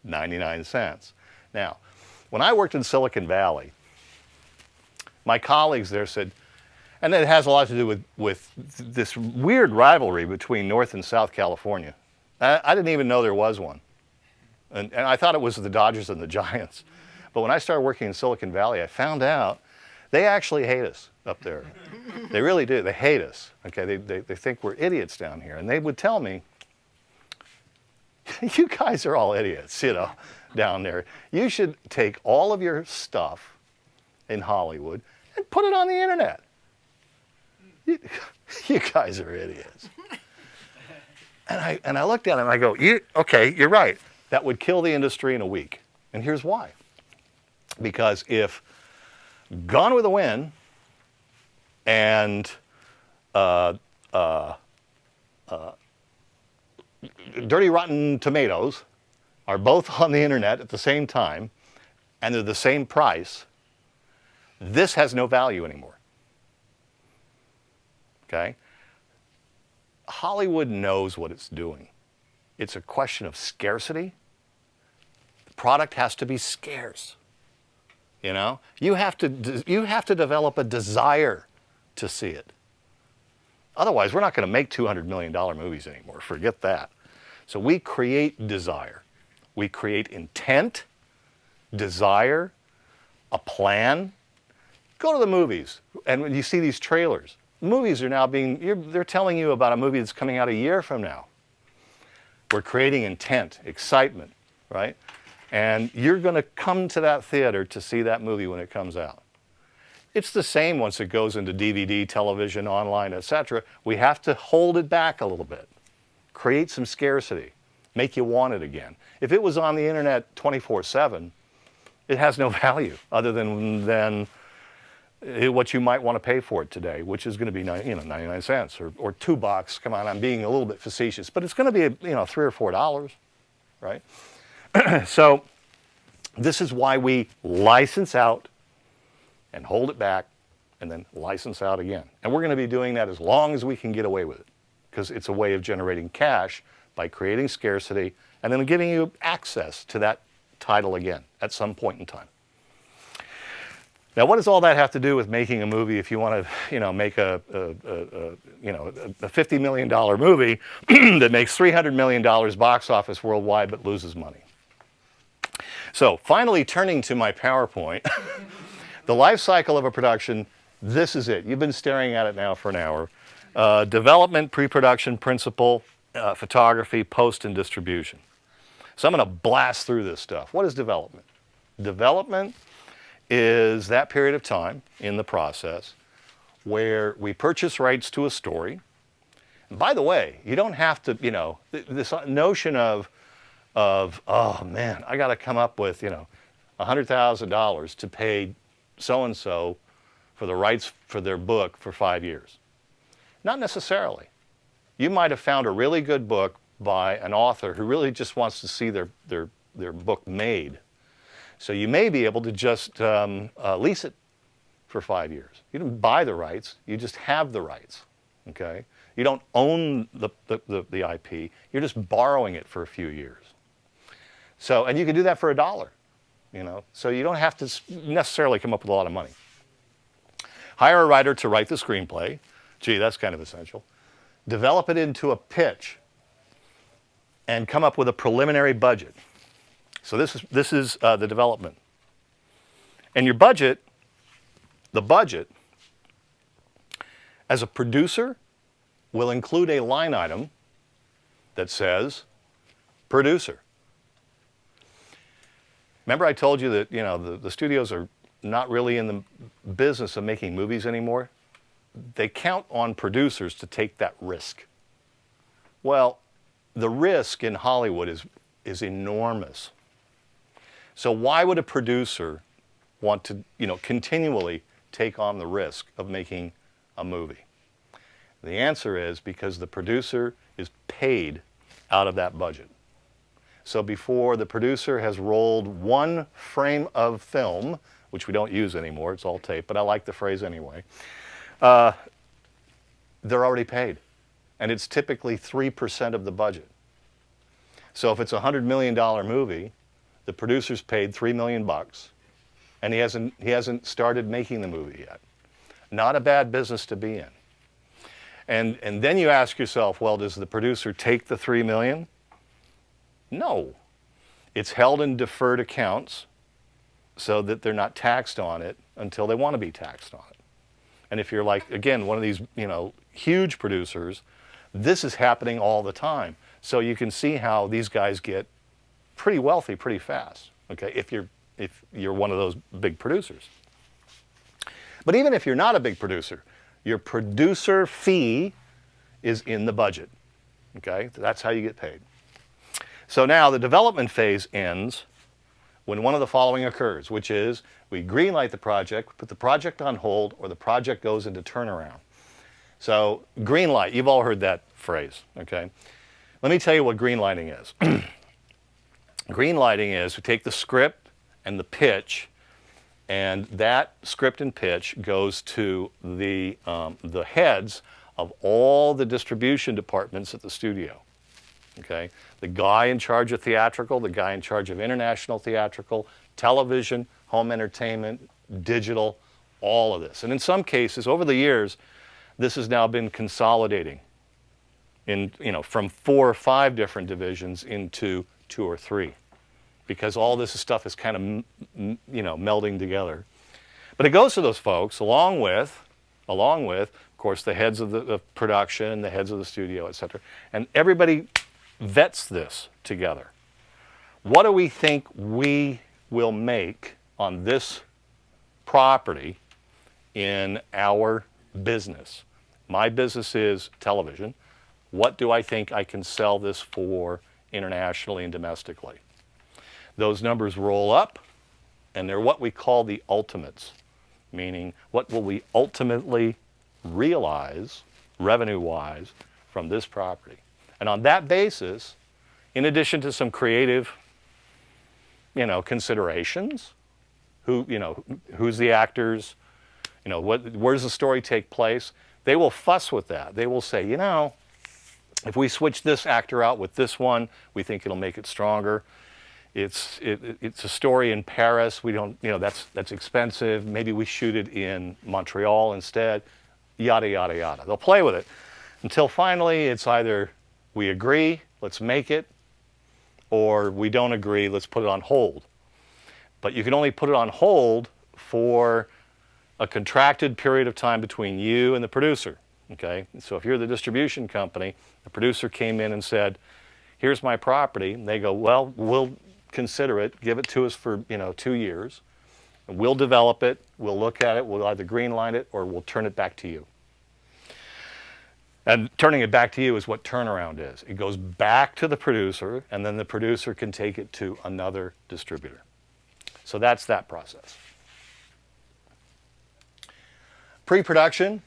99 cents. Now, when I worked in Silicon Valley, my colleagues there said, and it has a lot to do with this weird rivalry between North and South California. I didn't even know there was one. And I thought it was the Dodgers and the Giants. But when I started working in Silicon Valley, I found out they actually hate us up there. They really do. They hate us. Okay, they think we're idiots down here. And they would tell me, you guys are all idiots, you know, down there. You should take all of your stuff in Hollywood and put it on the internet. You guys are idiots. And I looked at him and I go, okay, you're right. That would kill the industry in a week. And here's why. Because if Gone with the Wind and Dirty Rotten Tomatoes are both on the internet at the same time and they're the same price, this has no value anymore. Okay? Hollywood knows what it's doing. It's a question of scarcity. The product has to be scarce. You know? You have to develop a desire to see it. Otherwise, we're not going to make $200 million movies anymore. Forget that. So we create desire. We create intent, desire, a plan. Go to the movies, and when you see these trailers, movies are now they're telling you about a movie that's coming out a year from now. We're creating intent, excitement, right? And you're going to come to that theater to see that movie when it comes out. It's the same once it goes into DVD, television, online, etc. We have to hold it back a little bit. Create some scarcity. Make you want it again. If it was on the internet 24/7, it has no value other than what you might want to pay for it today, which is going to be 99 cents or $2. Come on, I'm being a little bit facetious, but it's going to be $3 or $4, right? So this is why we license out and hold it back and then license out again. And we're going to be doing that as long as we can get away with it because it's a way of generating cash by creating scarcity and then giving you access to that title again at some point in time. Now, what does all that have to do with making a movie if you want to, make a $50 million movie that makes $300 million box office worldwide but loses money? So finally, turning to my PowerPoint, the life cycle of a production, this is it. You've been staring at it now for an hour. Development, pre-production, principal, photography, post, and distribution. So I'm going to blast through this stuff. What is development? Development is that period of time in the process where we purchase rights to a story. And by the way, you don't have to, this notion of oh man, I got to come up with, $100,000 to pay so-and-so for the rights for their book for 5 years. Not necessarily. You might have found a really good book by an author who really just wants to see their book made. So you may be able to just lease it for 5 years. You don't buy the rights, you just have the rights, okay? You don't own the IP, you're just borrowing it for a few years. So, and you can do that for $1, so you don't have to necessarily come up with a lot of money. Hire a writer to write the screenplay. Gee, that's kind of essential. Develop it into a pitch and come up with a preliminary budget. So this is the development. And your budget, the budget, as a producer, will include a line item that says producer. Remember I told you that the studios are not really in the business of making movies anymore? They count on producers to take that risk. Well, the risk in Hollywood is enormous. So why would a producer want to, continually take on the risk of making a movie? The answer is because the producer is paid out of that budget. So before the producer has rolled one frame of film, which we don't use anymore, it's all tape, but I like the phrase anyway, they're already paid. And it's typically 3% of the budget. So if it's a $100 million movie, the producer's paid $3 million, and he hasn't started making the movie yet. Not a bad business to be in. And then you ask yourself, well, does the producer take the $3 million? No. It's held in deferred accounts so that they're not taxed on it until they want to be taxed on it. And if you're like, again, one of these, huge producers, this is happening all the time. So you can see how these guys get pretty wealthy pretty fast, okay, if you're one of those big producers. But even if you're not a big producer, your producer fee is in the budget, okay? That's how you get paid. So now the development phase ends when one of the following occurs, which is we greenlight the project, put the project on hold, or the project goes into turnaround. So greenlight, you've all heard that phrase, okay? Let me tell you what greenlighting is. Greenlighting is we take the script and the pitch, and that script and pitch goes to the heads of all the distribution departments at the studio. Okay, the guy in charge of theatrical, the guy in charge of international theatrical, television, home entertainment, digital, all of this. And in some cases, over the years, this has now been consolidating in, from 4 or 5 different divisions into 2 or 3, because all this stuff is kind of, melding together. But it goes to those folks along with, of course, the heads of the production, the heads of the studio, et cetera. And everybody vets this together. What do we think we will make on this property in our business? My business is television. What do I think I can sell this for internationally and domestically? Those numbers roll up, and they're what we call the ultimates, meaning what will we ultimately realize revenue-wise from this property. And on that basis, in addition to some creative, considerations, who's the actors, where does the story take place, they will fuss with that. They will say, if we switch this actor out with this one, we think it'll make it stronger. It's a story in Paris. We don't, that's expensive. Maybe we shoot it in Montreal instead. Yada, yada, yada. They'll play with it until finally it's either we agree, let's make it, or we don't agree, let's put it on hold. But you can only put it on hold for a contracted period of time between you and the producer, okay? So if you're the distribution company, the producer came in and said, here's my property, and they go, well, we'll consider it, give it to us for, 2 years, and we'll develop it, we'll look at it, we'll either greenlight it, or we'll turn it back to you. And turning it back to you is what turnaround is. It goes back to the producer, and then the producer can take it to another distributor. So that's that process. Pre-production,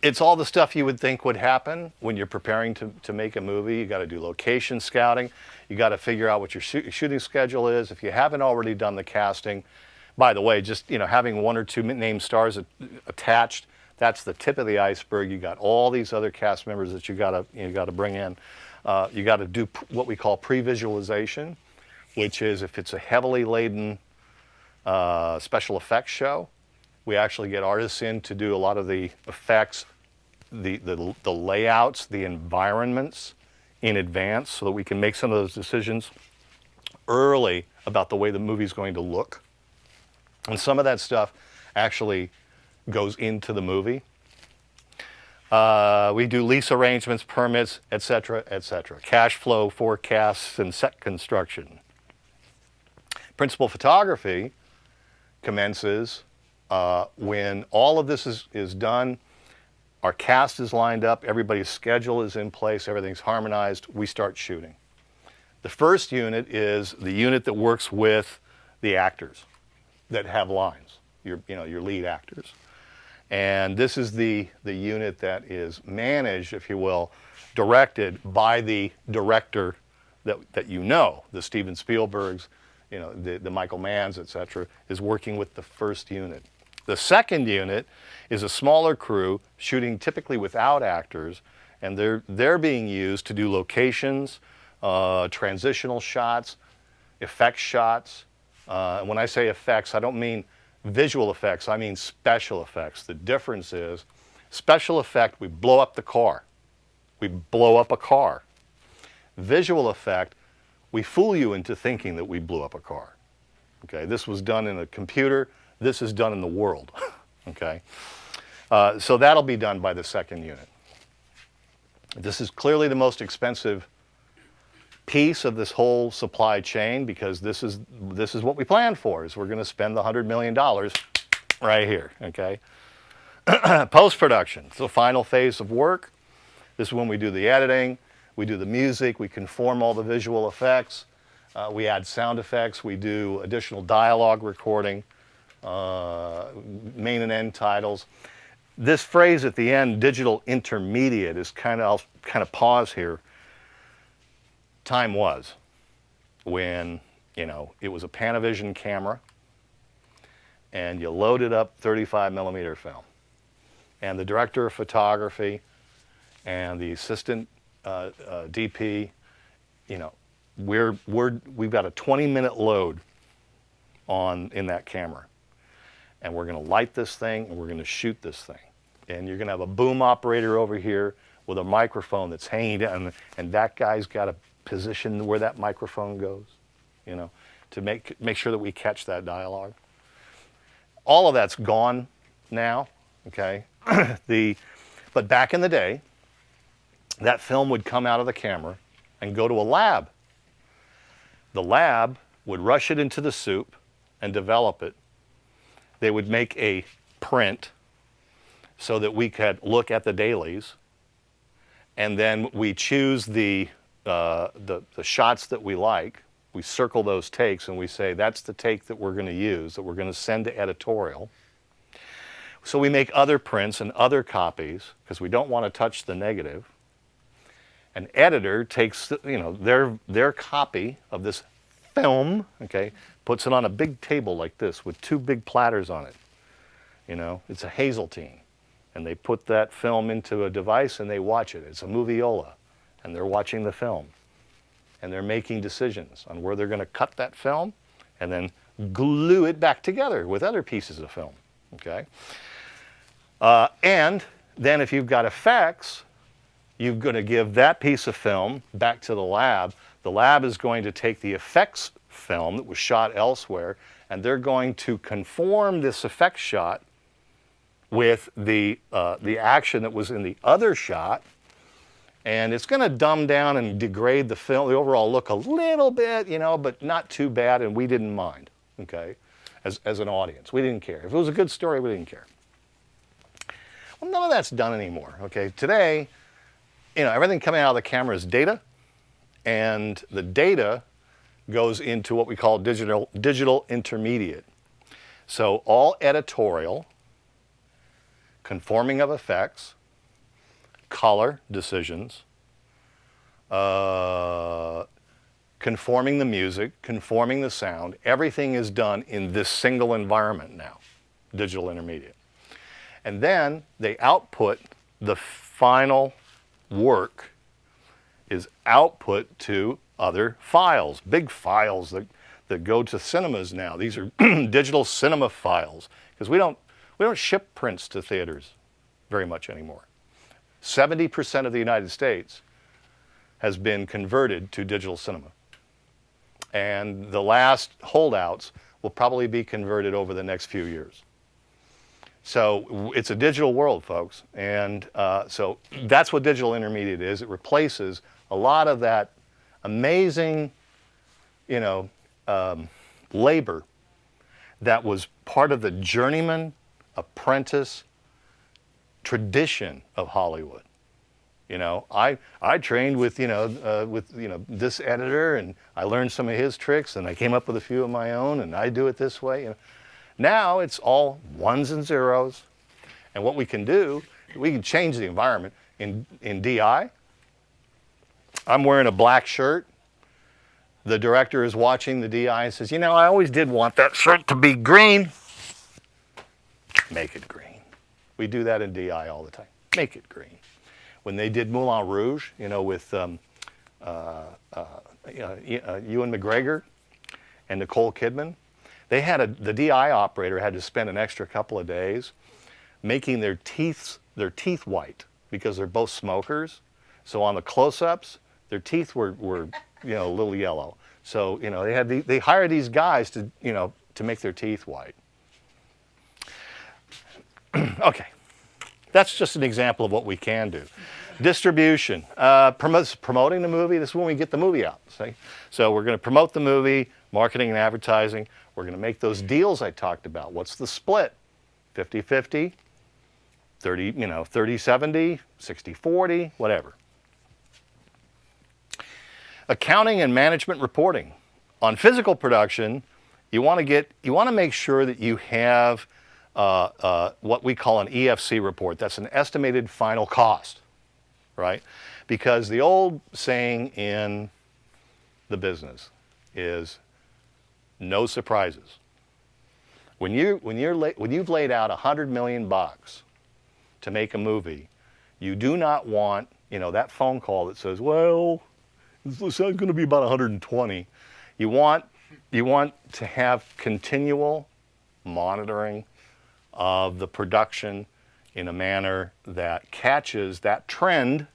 it's all the stuff you would think would happen when you're preparing to make a movie. You got to do location scouting. You got to figure out what your shooting schedule is. If you haven't already done the casting, by the way, just having 1 or 2 named stars attached, that's the tip of the iceberg. You got all these other cast members that you got to bring in. You got to do what we call pre-visualization, which is if it's a heavily laden special effects show, we actually get artists in to do a lot of the effects, the layouts, the environments in advance, so that we can make some of those decisions early about the way the movie's going to look. And some of that stuff actually goes into the movie. We do lease arrangements, permits, et cetera, cash flow forecasts, and set construction. Principal photography commences when all of this is done, our cast is lined up, everybody's schedule is in place, everything's harmonized, we start shooting. The first unit is the unit that works with the actors that have lines, your lead actors. And this is the unit that is managed, if you will, directed by the director that you know, the Steven Spielbergs, you know, the Michael Manns, et cetera, is working with the first unit. The second unit is a smaller crew shooting typically without actors, and they're being used to do locations, transitional shots, effects shots. And when I say effects, I don't mean visual effects, I mean special effects. The difference is, special effect, we blow up the car. We blow up a car. Visual effect, we fool you into thinking that we blew up a car. Okay, this was done in a computer, this is done in the world. Okay, so that'll be done by the second unit. This is clearly the most expensive piece of this whole supply chain, because this is what we planned for, is we're going to spend the $100 million right here. Okay, post-production, the final phase of work. This is when we do the editing, we do the music, we conform all the visual effects, we add sound effects, we do additional dialogue recording, main and end titles. This phrase at the end, digital intermediate, is I'll kind of pause here. Time was when, you know, it was a Panavision camera and you loaded up 35 millimeter film. And the director of photography and the assistant DP, you know, we've got a 20-minute load in that camera. And we're going to light this thing and we're going to shoot this thing. And you're going to have a boom operator over here with a microphone that's hanging down, and that guy's got to position where that microphone goes, you know, to make sure that we catch that dialogue. All of that's gone now, okay? But back in the day, that film would come out of the camera and go to a lab. The lab would rush it into the soup and develop it. They would make a print so that we could look at the dailies, and then we choose the shots that we like. We circle those takes and we say that's the take that we're going to use, that we're going to send to editorial. So we make other prints and other copies because we don't want to touch the negative. An editor takes, you know, their copy of this film, okay, puts it on a big table like this with two big platters on it. You know, it's a Hazeltine. And they put that film into a device and they watch it. It's a moviola. And they're watching the film. And they're making decisions on where they're going to cut that film and then glue it back together with other pieces of film. Okay? And then if you've got effects, you're going to give that piece of film back to the lab. The lab is going to take the effects film that was shot elsewhere, and they're going to conform this effects shot with the action that was in the other shot, and it's going to dumb down and degrade the film, the overall look a little bit, you know, but not too bad, and we didn't mind, okay, as an audience. We didn't care. If it was a good story, we didn't care. Well, none of that's done anymore, okay? Today, you know, everything coming out of the camera is data, and the data goes into what we call digital intermediate. So all editorial, conforming of effects, color decisions, conforming the music, conforming the sound, everything is done in this single environment now, digital intermediate. And then they output, the final work is output to other files, big files that go to cinemas now. These are digital cinema files, because we don't ship prints to theaters very much anymore. 70% of the United States has been converted to digital cinema. And the last holdouts will probably be converted over the next few years. So it's a digital world, folks. And so that's what digital intermediate is. It replaces a lot of that amazing, you know, labor that was part of the journeyman apprentice tradition of Hollywood. You know, I trained with this editor, and I learned some of his tricks, and I came up with a few of my own, and I do it this way. You know. Now it's all ones and zeros, and what we can do, we can change the environment in DI. I'm wearing a black shirt the director is watching the DI and says, you know, I always did want that shirt to be green. Make it green. We do that in DI all the time. Make it green. When they did Moulin Rouge, you know, with Ewan McGregor and Nicole Kidman, they had the DI operator had to spend an extra couple of days making their teeth white because they're both smokers. So on the close-ups, their teeth were you know, a little yellow. So, you know, they hired these guys to, you know, to make their teeth white. Okay, that's just an example of what we can do. Distribution, promoting the movie. This is when we get the movie out. See? So we're going to promote the movie, marketing and advertising. We're going to make those deals I talked about. What's the split? 50-50, 30-70, 60-40, whatever. Accounting and management reporting. On physical production, you want to make sure that you have what we call an EFC report. That's an estimated final cost, right? Because the old saying in the business is no surprises. When you've laid out $100 million to make a movie, you do not want, you know, that phone call that says, well, it's going to be about 120. You want to have continual monitoring of the production in a manner that catches that trend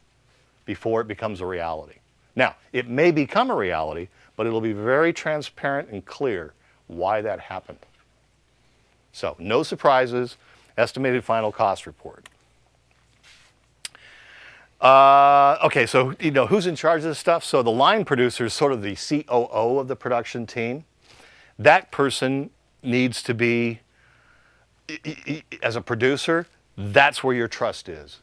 before it becomes a reality. Now, it may become a reality, but it'll be very transparent and clear why that happened. So, no surprises, estimated final cost report. Okay, so, you know, who's in charge of this stuff? So the line producer is sort of the COO of the production team. That person needs to be, as a producer, that's where your trust is,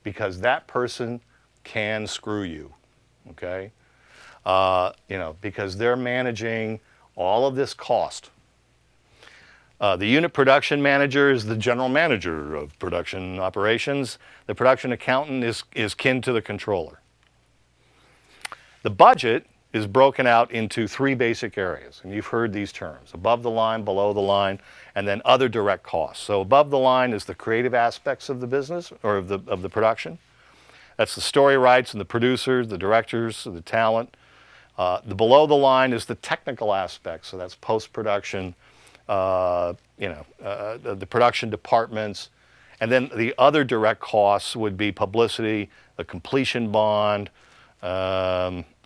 because that person can screw you, okay? You know, because they're managing all of this cost. The unit production manager is the general manager of production operations. The production accountant is kin to the controller. The budget is broken out into three basic areas, and you've heard these terms: above the line, below the line, and then other direct costs. So above the line is the creative aspects of the business, or of the production. That's the story rights and the producers, the directors, the talent. The below the line is the technical aspects, so that's post-production, the production departments, and then the other direct costs would be publicity, the completion bond,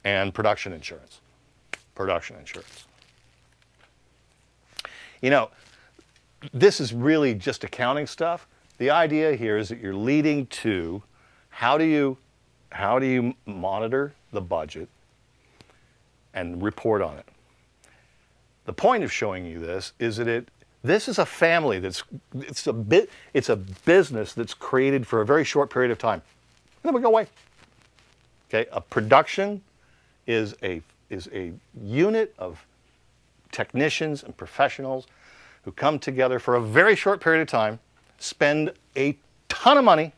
and production insurance. Production insurance. You know, this is really just accounting stuff. The idea here is that you're leading to how do you monitor the budget and report on it. The point of showing you this is that this is a family it's a business that's created for a very short period of time, and then we go away. Okay, a production is a unit of technicians and professionals who come together for a very short period of time, spend a ton of money,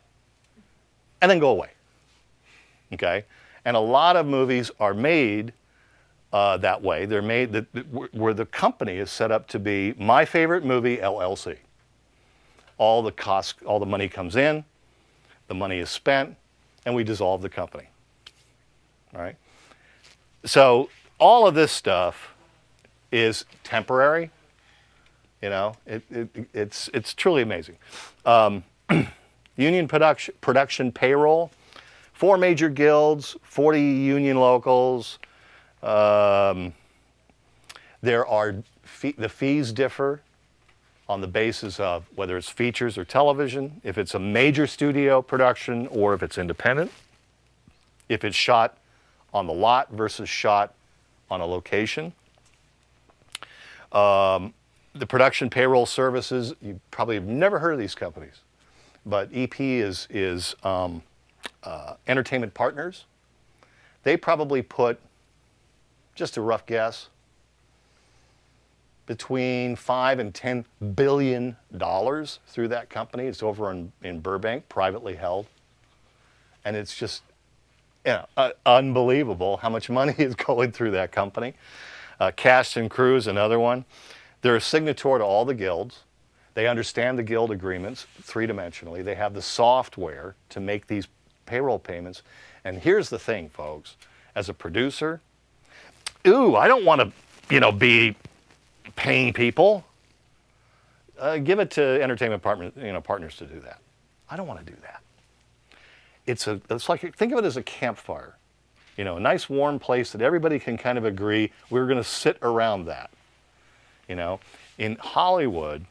and then go away. Okay, and a lot of movies are made that way. They're made where the company is set up to be My Favorite Movie LLC. All the costs, all the money comes in, the money is spent, and we dissolve the company. All right. So all of this stuff is temporary. You know, it's truly amazing. Union production payroll, 4 major guilds, 40 union locals. There are the fees differ on the basis of whether it's features or television, if it's a major studio production or if it's independent, if it's shot on the lot versus shot on a location. The production payroll services, you probably have never heard of these companies, but EP is Entertainment Partners. They probably put, just a rough guess, between $5 and $10 billion through that company. It's over in Burbank, privately held. And it's just, unbelievable how much money is going through that company. Cast and Crews, another one. They're a signatory to all the guilds. They understand the guild agreements three-dimensionally. They have the software to make these payroll payments. And here's the thing, folks. As a producer, I don't want to, be paying people. Give it to entertainment partners to do that. I don't want to do that. It's like, think of it as a campfire. A nice warm place that everybody can kind of agree we're going to sit around that. In Hollywood,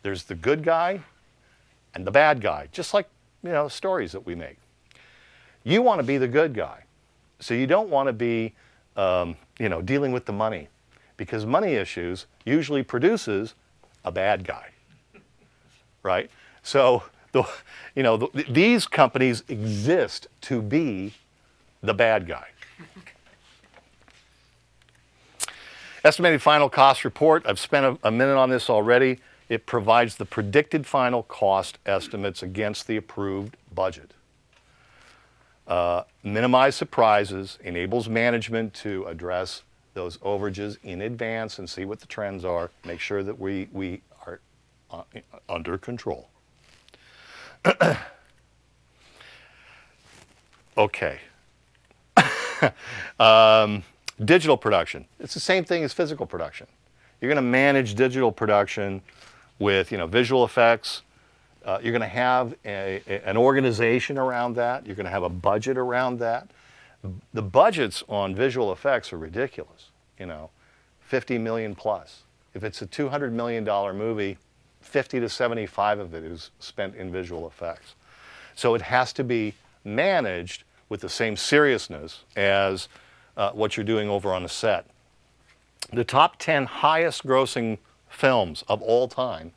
there's the good guy and the bad guy, just like, stories that we make. You want to be the good guy. So you don't want to be, dealing with the money, because money issues usually produces a bad guy, right? So, these companies exist to be the bad guy. Estimated final cost report. I've spent a minute on this already. It provides the predicted final cost estimates against the approved budget. Minimize surprises, enables management to address those overages in advance and see what the trends are, make sure that we are under control. Okay. Digital production. It's the same thing as physical production. You're going to manage digital production with, visual effects. You're going to have an organization around that. You're going to have a budget around that. The budgets on visual effects are ridiculous, 50 million plus. If it's a $200 million movie, 50 to 75 of it is spent in visual effects. So it has to be managed with the same seriousness as what you're doing over on the set. The top 10 highest grossing films of all time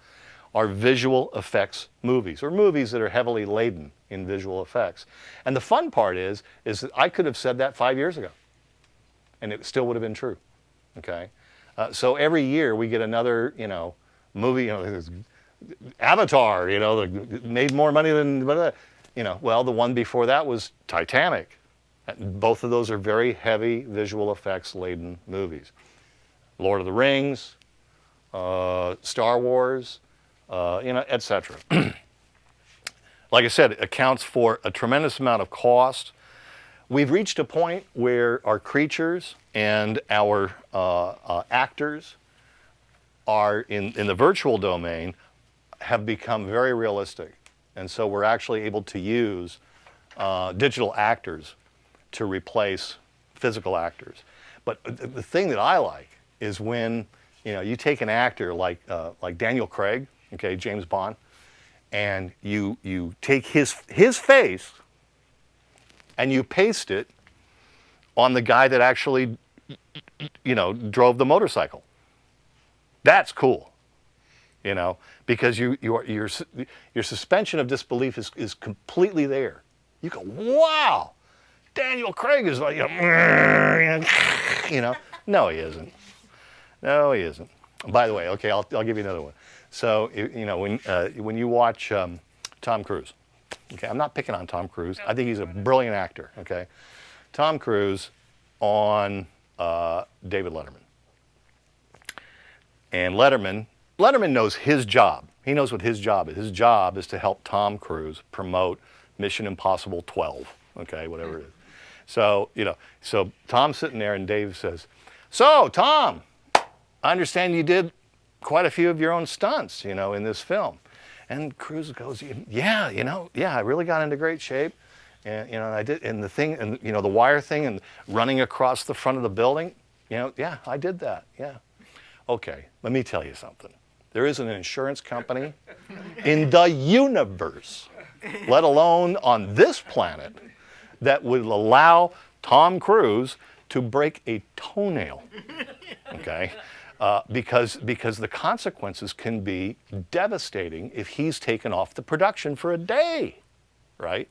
are visual effects movies, or movies that are heavily laden in visual effects. And the fun part is that I could have said that 5 years ago, and it still would have been true. Okay, so every year we get another, movie. Avatar, that made more money than, well, the one before that was Titanic. Both of those are very heavy visual effects laden movies. Lord of the Rings, Star Wars. Etc. Like I said, it accounts for a tremendous amount of cost. We've reached a point where our creatures and our actors are in the virtual domain have become very realistic. And so we're actually able to use digital actors to replace physical actors. But the thing that I like is when you take an actor like Daniel Craig, okay, James Bond, and you take his face and you paste it on the guy that actually drove the motorcycle. That's cool, because your suspension of disbelief is completely there. You go, wow, Daniel Craig is like, no, he isn't. No, he isn't. By the way, okay, I'll give you another one. So, when you watch Tom Cruise, okay, I'm not picking on Tom Cruise. I think he's a brilliant actor, okay? Tom Cruise on David Letterman. And Letterman knows his job. He knows what his job is. His job is to help Tom Cruise promote Mission Impossible 12, okay, whatever it is. So, so Tom's sitting there and Dave says, "So, Tom, I understand you did quite a few of your own stunts, in this film." And Cruise goes, "Yeah, I really got into great shape. And, I did, and the thing, and, the wire thing and running across the front of the building, yeah, I did that, yeah." Okay, let me tell you something. There isn't an insurance company in the universe, let alone on this planet, that would allow Tom Cruise to break a toenail, okay? Because the consequences can be devastating if he's taken off the production for a day, right?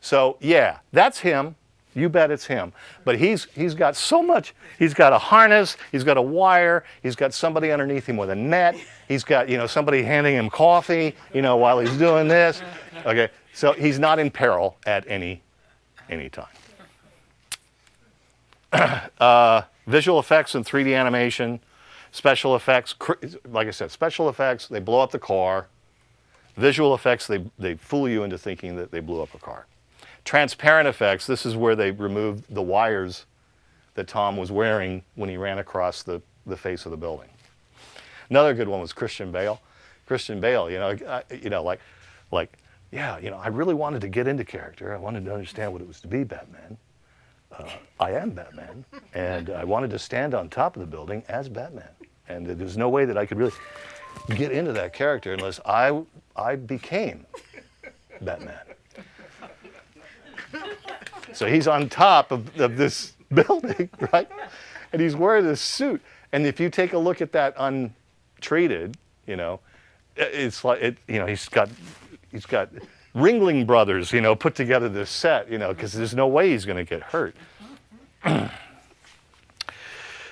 So yeah, that's him. You bet it's him. But he's got so much. He's got a harness. He's got a wire. He's got somebody underneath him with a net. He's got somebody handing him coffee while he's doing this. Okay, so he's not in peril at any time. Visual effects and 3D animation, special effects, like I said, special effects, they blow up the car. Visual effects, they fool you into thinking that they blew up a car. Transparent effects, this is where they removed the wires that Tom was wearing when he ran across the face of the building. Another good one was Christian Bale. Christian Bale, I really wanted to get into character. I wanted to understand what it was to be Batman. I am Batman, and I wanted to stand on top of the building as Batman. And there's no way that I could really get into that character unless I became Batman. So he's on top of this building, right? And he's wearing this suit. And if you take a look at that untreated, it's like he's got Ringling Brothers, put together this set, because there's no way he's going to get hurt.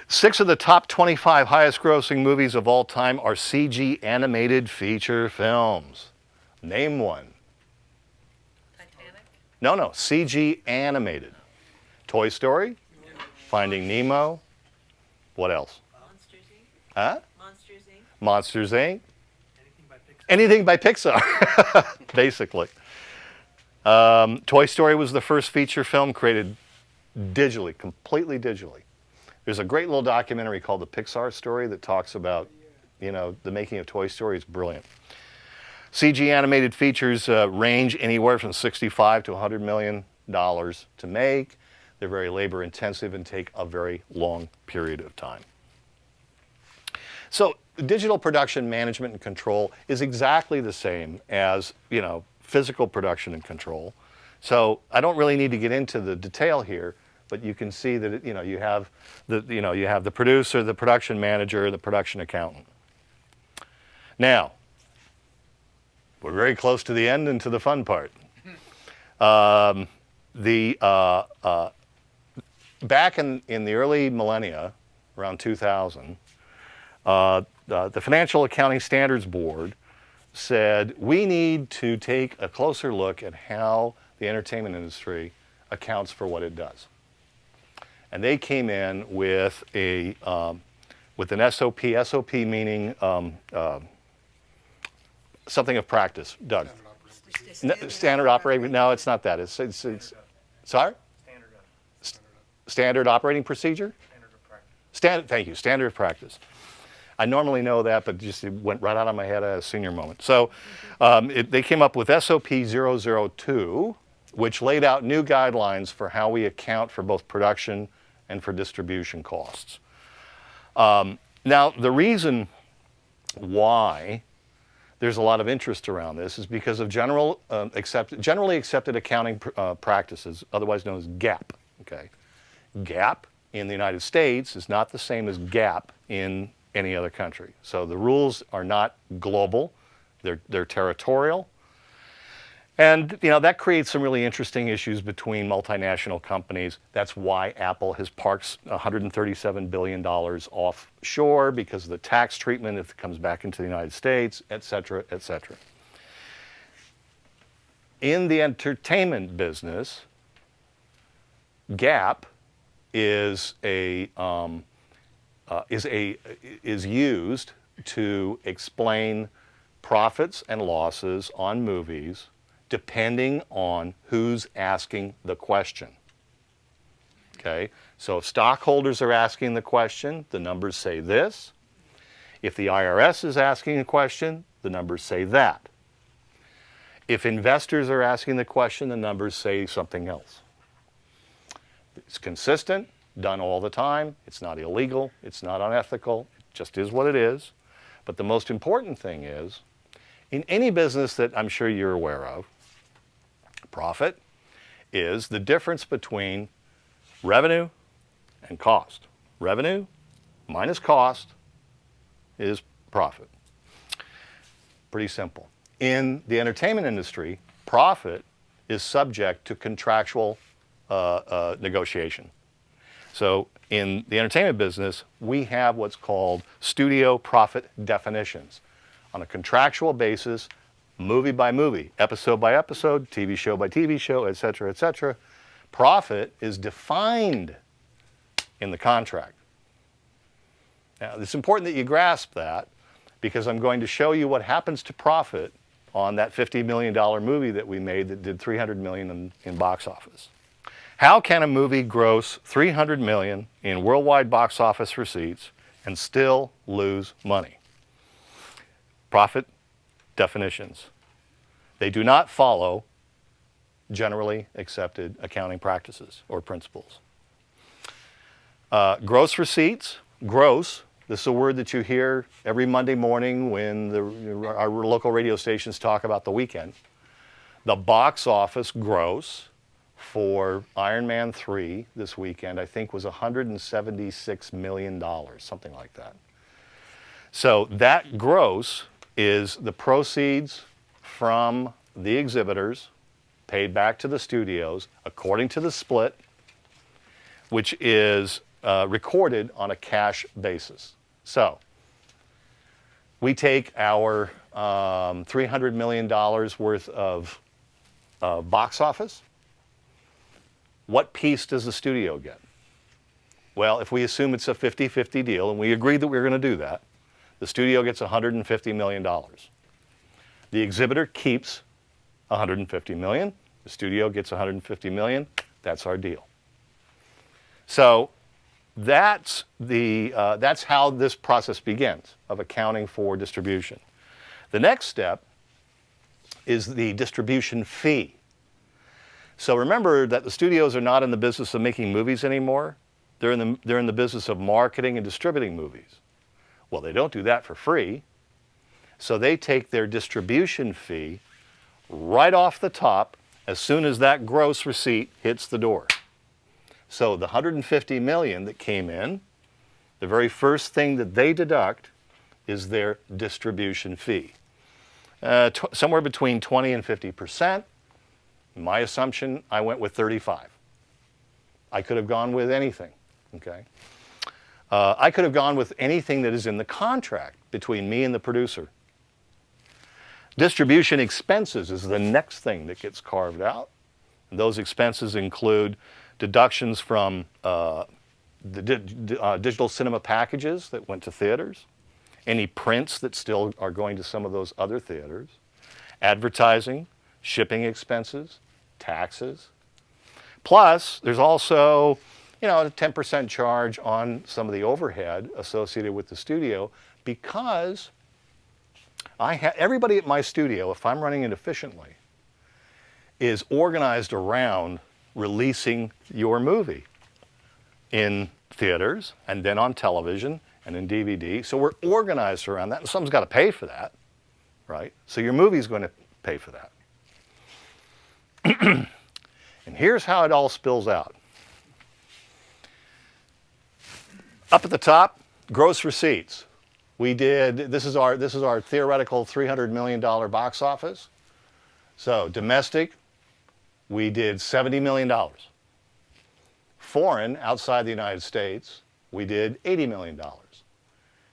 6 of the top 25 highest grossing movies of all time are CG animated feature films. Name one. Titanic? No, CG animated. Toy Story, Finding Nemo, what else? Monsters Inc. Huh? Monsters Inc. Monsters Inc. Anything by Pixar, basically. Toy Story was the first feature film created digitally, completely digitally. There's a great little documentary called The Pixar Story that talks about, the making of Toy Story. It's brilliant. CG animated features range anywhere from $65 to $100 million to make. They're very labor intensive and take a very long period of time. So digital production management and control is exactly the same as, physical production and control. So I don't really need to get into the detail here, but you can see that you have the producer, the production manager, the production accountant. Now, we're very close to the end and to the fun part. Back in the early millennia, around 2000, the Financial Accounting Standards Board said we need to take a closer look at how the entertainment industry accounts for what it does. And they came in with an SOP. SOP meaning something of practice. Doug. Standard operating. No, it's not that. It's sorry. Standard operating procedure. Thank you. Standard of practice. I normally know that, but just it went right out of my head at a senior moment. So they came up with SOP 002, which laid out new guidelines for how we account for both production and for distribution costs. Now, the reason why there's a lot of interest around this is because of generally accepted accounting practices, otherwise known as GAAP. Okay, GAAP in the United States is not the same as GAAP in any other country. So the rules are not global, they're territorial. And that creates some really interesting issues between multinational companies. That's why Apple has parked $137 billion offshore because of the tax treatment if it comes back into the United States, et cetera, et cetera. In the entertainment business, GAAP is used to explain profits and losses on movies depending on who's asking the question. Okay, so if stockholders are asking the question, the numbers say this. If the IRS is asking a question, the numbers say that. If investors are asking the question, the numbers say something else. It's consistent, done all the time. It's not illegal. It's not unethical. It just is what it is. But the most important thing is, in any business that I'm sure you're aware of, profit is the difference between revenue and cost. Revenue minus cost is profit. Pretty simple. In the entertainment industry, profit is subject to contractual negotiation. So in the entertainment business, we have what's called studio profit definitions. On a contractual basis, movie by movie, episode by episode, TV show by TV show, et cetera, profit is defined in the contract. Now, it's important that you grasp that because I'm going to show you what happens to profit on that $50 million movie that we made that did $300 million in box office. How can a movie gross $300 million in worldwide box office receipts and still lose money? Profit definitions. They do not follow generally accepted accounting practices or principles. Gross receipts, gross, this is a word that you hear every Monday morning when our local radio stations talk about the weekend. The box office gross for Iron Man 3 this weekend, I think, was $176 million, something like that. So that gross is the proceeds from the exhibitors paid back to the studios according to the split, which is recorded on a cash basis. So we take our $300 million worth of box office. What piece does the studio get? Well, if we assume it's a 50-50 deal, and we agreed that we were going to do that, the studio gets $150 million. The exhibitor keeps $150 million. The studio gets $150 million. That's our deal. So that's how this process begins of accounting for distribution. The next step is the distribution fee. So remember that the studios are not in the business of making movies anymore. They're in the business of marketing and distributing movies. Well, they don't do that for free. So they take their distribution fee right off the top as soon as that gross receipt hits the door. So the $150 million that came in, the very first thing that they deduct is their distribution fee. Somewhere between 20 and 50%. My assumption, I went with 35. I could have gone with anything, okay? I could have gone with anything that is in the contract between me and the producer. Distribution expenses is the next thing that gets carved out. And those expenses include deductions from the digital cinema packages that went to theaters, any prints that still are going to some of those other theaters, advertising, shipping expenses, taxes. Plus, there's also, a 10% charge on some of the overhead associated with the studio because everybody at my studio, if I'm running it efficiently, is organized around releasing your movie in theaters and then on television and in DVD. So we're organized around that, and someone's got to pay for that, right? So your movie's going to pay for that. And here's how it all spills out. Up at the top, gross receipts. This is our theoretical $300 million box office. So domestic, we did $70 million. Foreign, outside the United States, we did $80 million.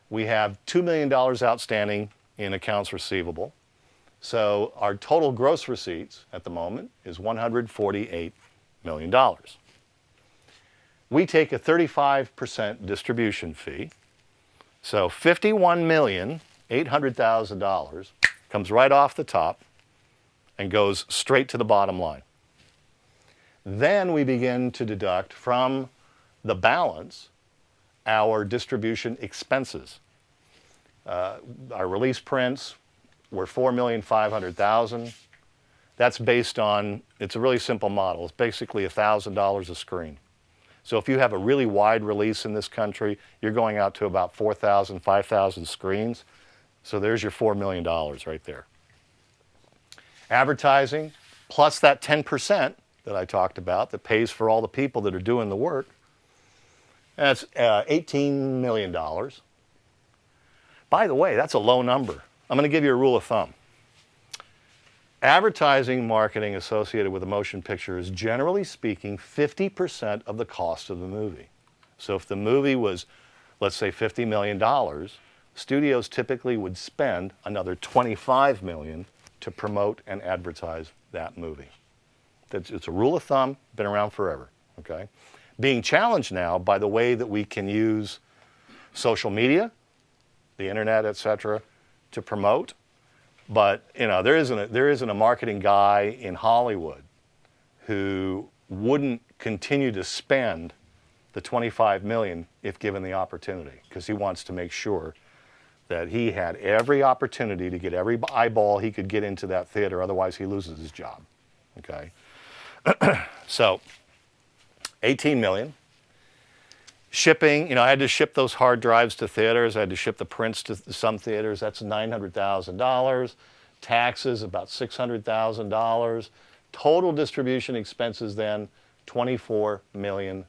We have $2 million outstanding in accounts receivable. So our total gross receipts at the moment is $148 million. We take a 35% distribution fee. So $51,800,000 comes right off the top and goes straight to the bottom line. Then we begin to deduct from the balance our distribution expenses. Our release prints were $4,500,000. That's based on, it's a really simple model. It's basically $1,000 a screen. So if you have a really wide release in this country, you're going out to about 4,000, 5,000 screens. So there's your $4 million right there. Advertising, plus that 10% that I talked about that pays for all the people that are doing the work, that's $18 million. By the way, that's a low number. I'm going to give you a rule of thumb. Advertising marketing associated with a motion picture is, generally speaking, 50% of the cost of the movie. So if the movie was, let's say, $50 million, studios typically would spend another $25 million to promote and advertise that movie. It's a rule of thumb, been around forever, okay? being challenged now by the way that we can use social media, the internet, etc., to promote. But there isn't a marketing guy in Hollywood who wouldn't continue to spend the $25 million if given the opportunity, because he wants to make sure that he had every opportunity to get every eyeball he could get into that theater, otherwise he loses his job. Okay, so 18 million. Shipping, I had to ship those hard drives to theaters. I had to ship the prints to some theaters. That's $900,000. Taxes, about $600,000. Total distribution expenses then, $24 million.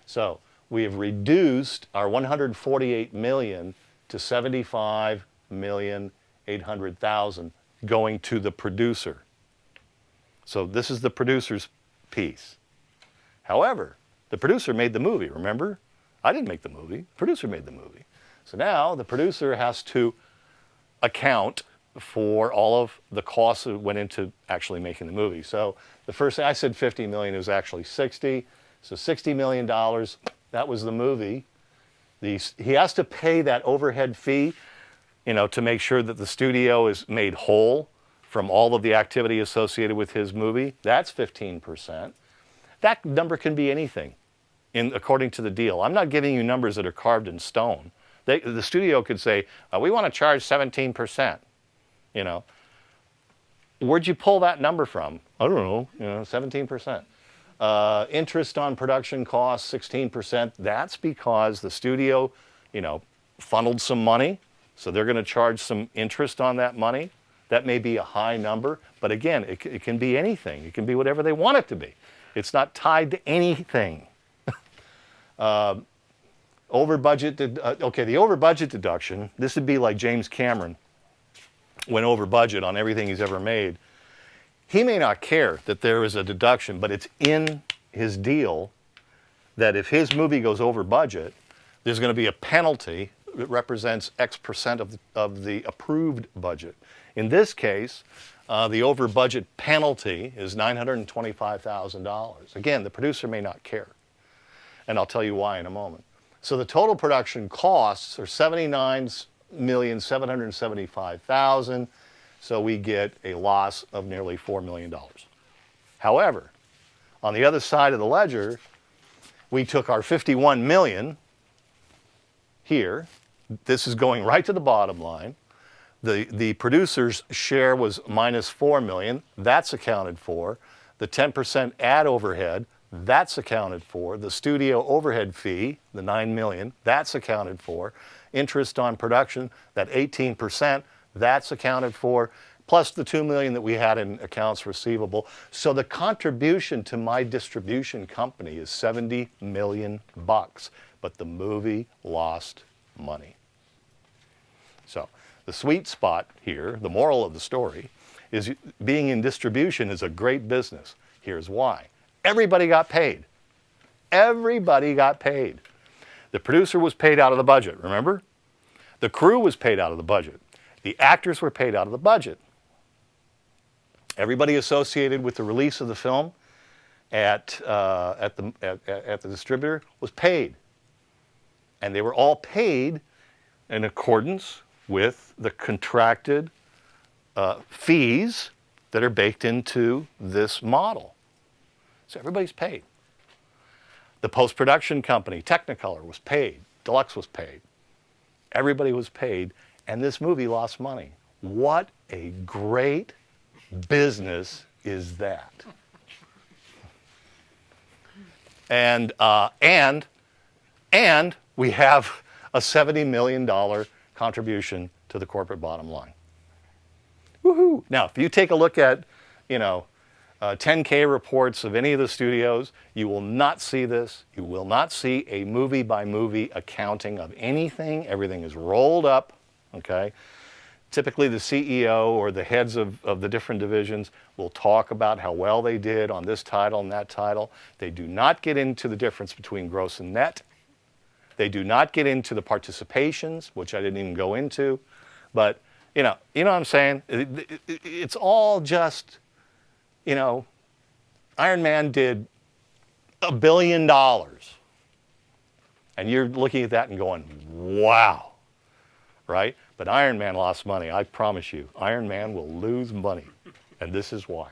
So we have reduced our $148 million to $75,800,000 going to the producer. So this is the producer's piece. However, the producer made the movie, remember? I didn't make the movie. The producer made the movie. So now the producer has to account for all of the costs that went into actually making the movie. So the first thing I said 50 million, it was actually 60. So $60 million, that was the movie. He has to pay that overhead fee, to make sure that the studio is made whole from all of the activity associated with his movie. That's 15%. That number can be anything according to the deal. I'm not giving you numbers that are carved in stone. The studio could say, we want to charge 17%. Where'd you pull that number from? I don't know, 17%. Interest on production costs, 16%. That's because the studio, funneled some money, so they're going to charge some interest on that money. That may be a high number, but again, it can be anything. It can be whatever they want it to be. It's not tied to anything. Over budget, the over budget deduction, this would be like James Cameron went over budget on everything he's ever made. He may not care that there is a deduction, but it's in his deal that if his movie goes over budget, there's going to be a penalty that represents X percent of the approved budget. In this case, the over budget penalty is $925,000. Again, the producer may not care, and I'll tell you why in a moment. So the total production costs are $79,775,000. So we get a loss of nearly $4 million. However, on the other side of the ledger, we took our $51 million here. This is going right to the bottom line. The producer's share was minus $4 million. That's accounted for. The 10% ad overhead, that's accounted for. The studio overhead fee, the $9 million, that's accounted for. Interest on production, that 18%, that's accounted for, plus the $2 million that we had in accounts receivable. So the contribution to my distribution company is $70 million, but the movie lost money. So the sweet spot here, the moral of the story, is being in distribution is a great business. Here's why. Everybody got paid. Everybody got paid. The producer was paid out of the budget, remember? The crew was paid out of the budget. The actors were paid out of the budget. Everybody associated with the release of the film at the distributor was paid. And they were all paid in accordance with the contracted fees that are baked into this model. So everybody's paid. The post-production company, Technicolor, was paid. Deluxe was paid. Everybody was paid, and this movie lost money. What a great business is that? And we have a $70 million contribution to the corporate bottom line. Woohoo! Now, if you take a look at, 10K reports of any of the studios, you will not see this. You will not see a movie-by-movie accounting of anything. Everything is rolled up, okay? Typically, the CEO or the heads of the different divisions will talk about how well they did on this title and that title. They do not get into the difference between gross and net. They do not get into the participations, which I didn't even go into. But, you know what I'm saying? It's all just, Iron Man did $1 billion. And you're looking at that and going, wow, right? But Iron Man lost money. I promise you, Iron Man will lose money. And this is why.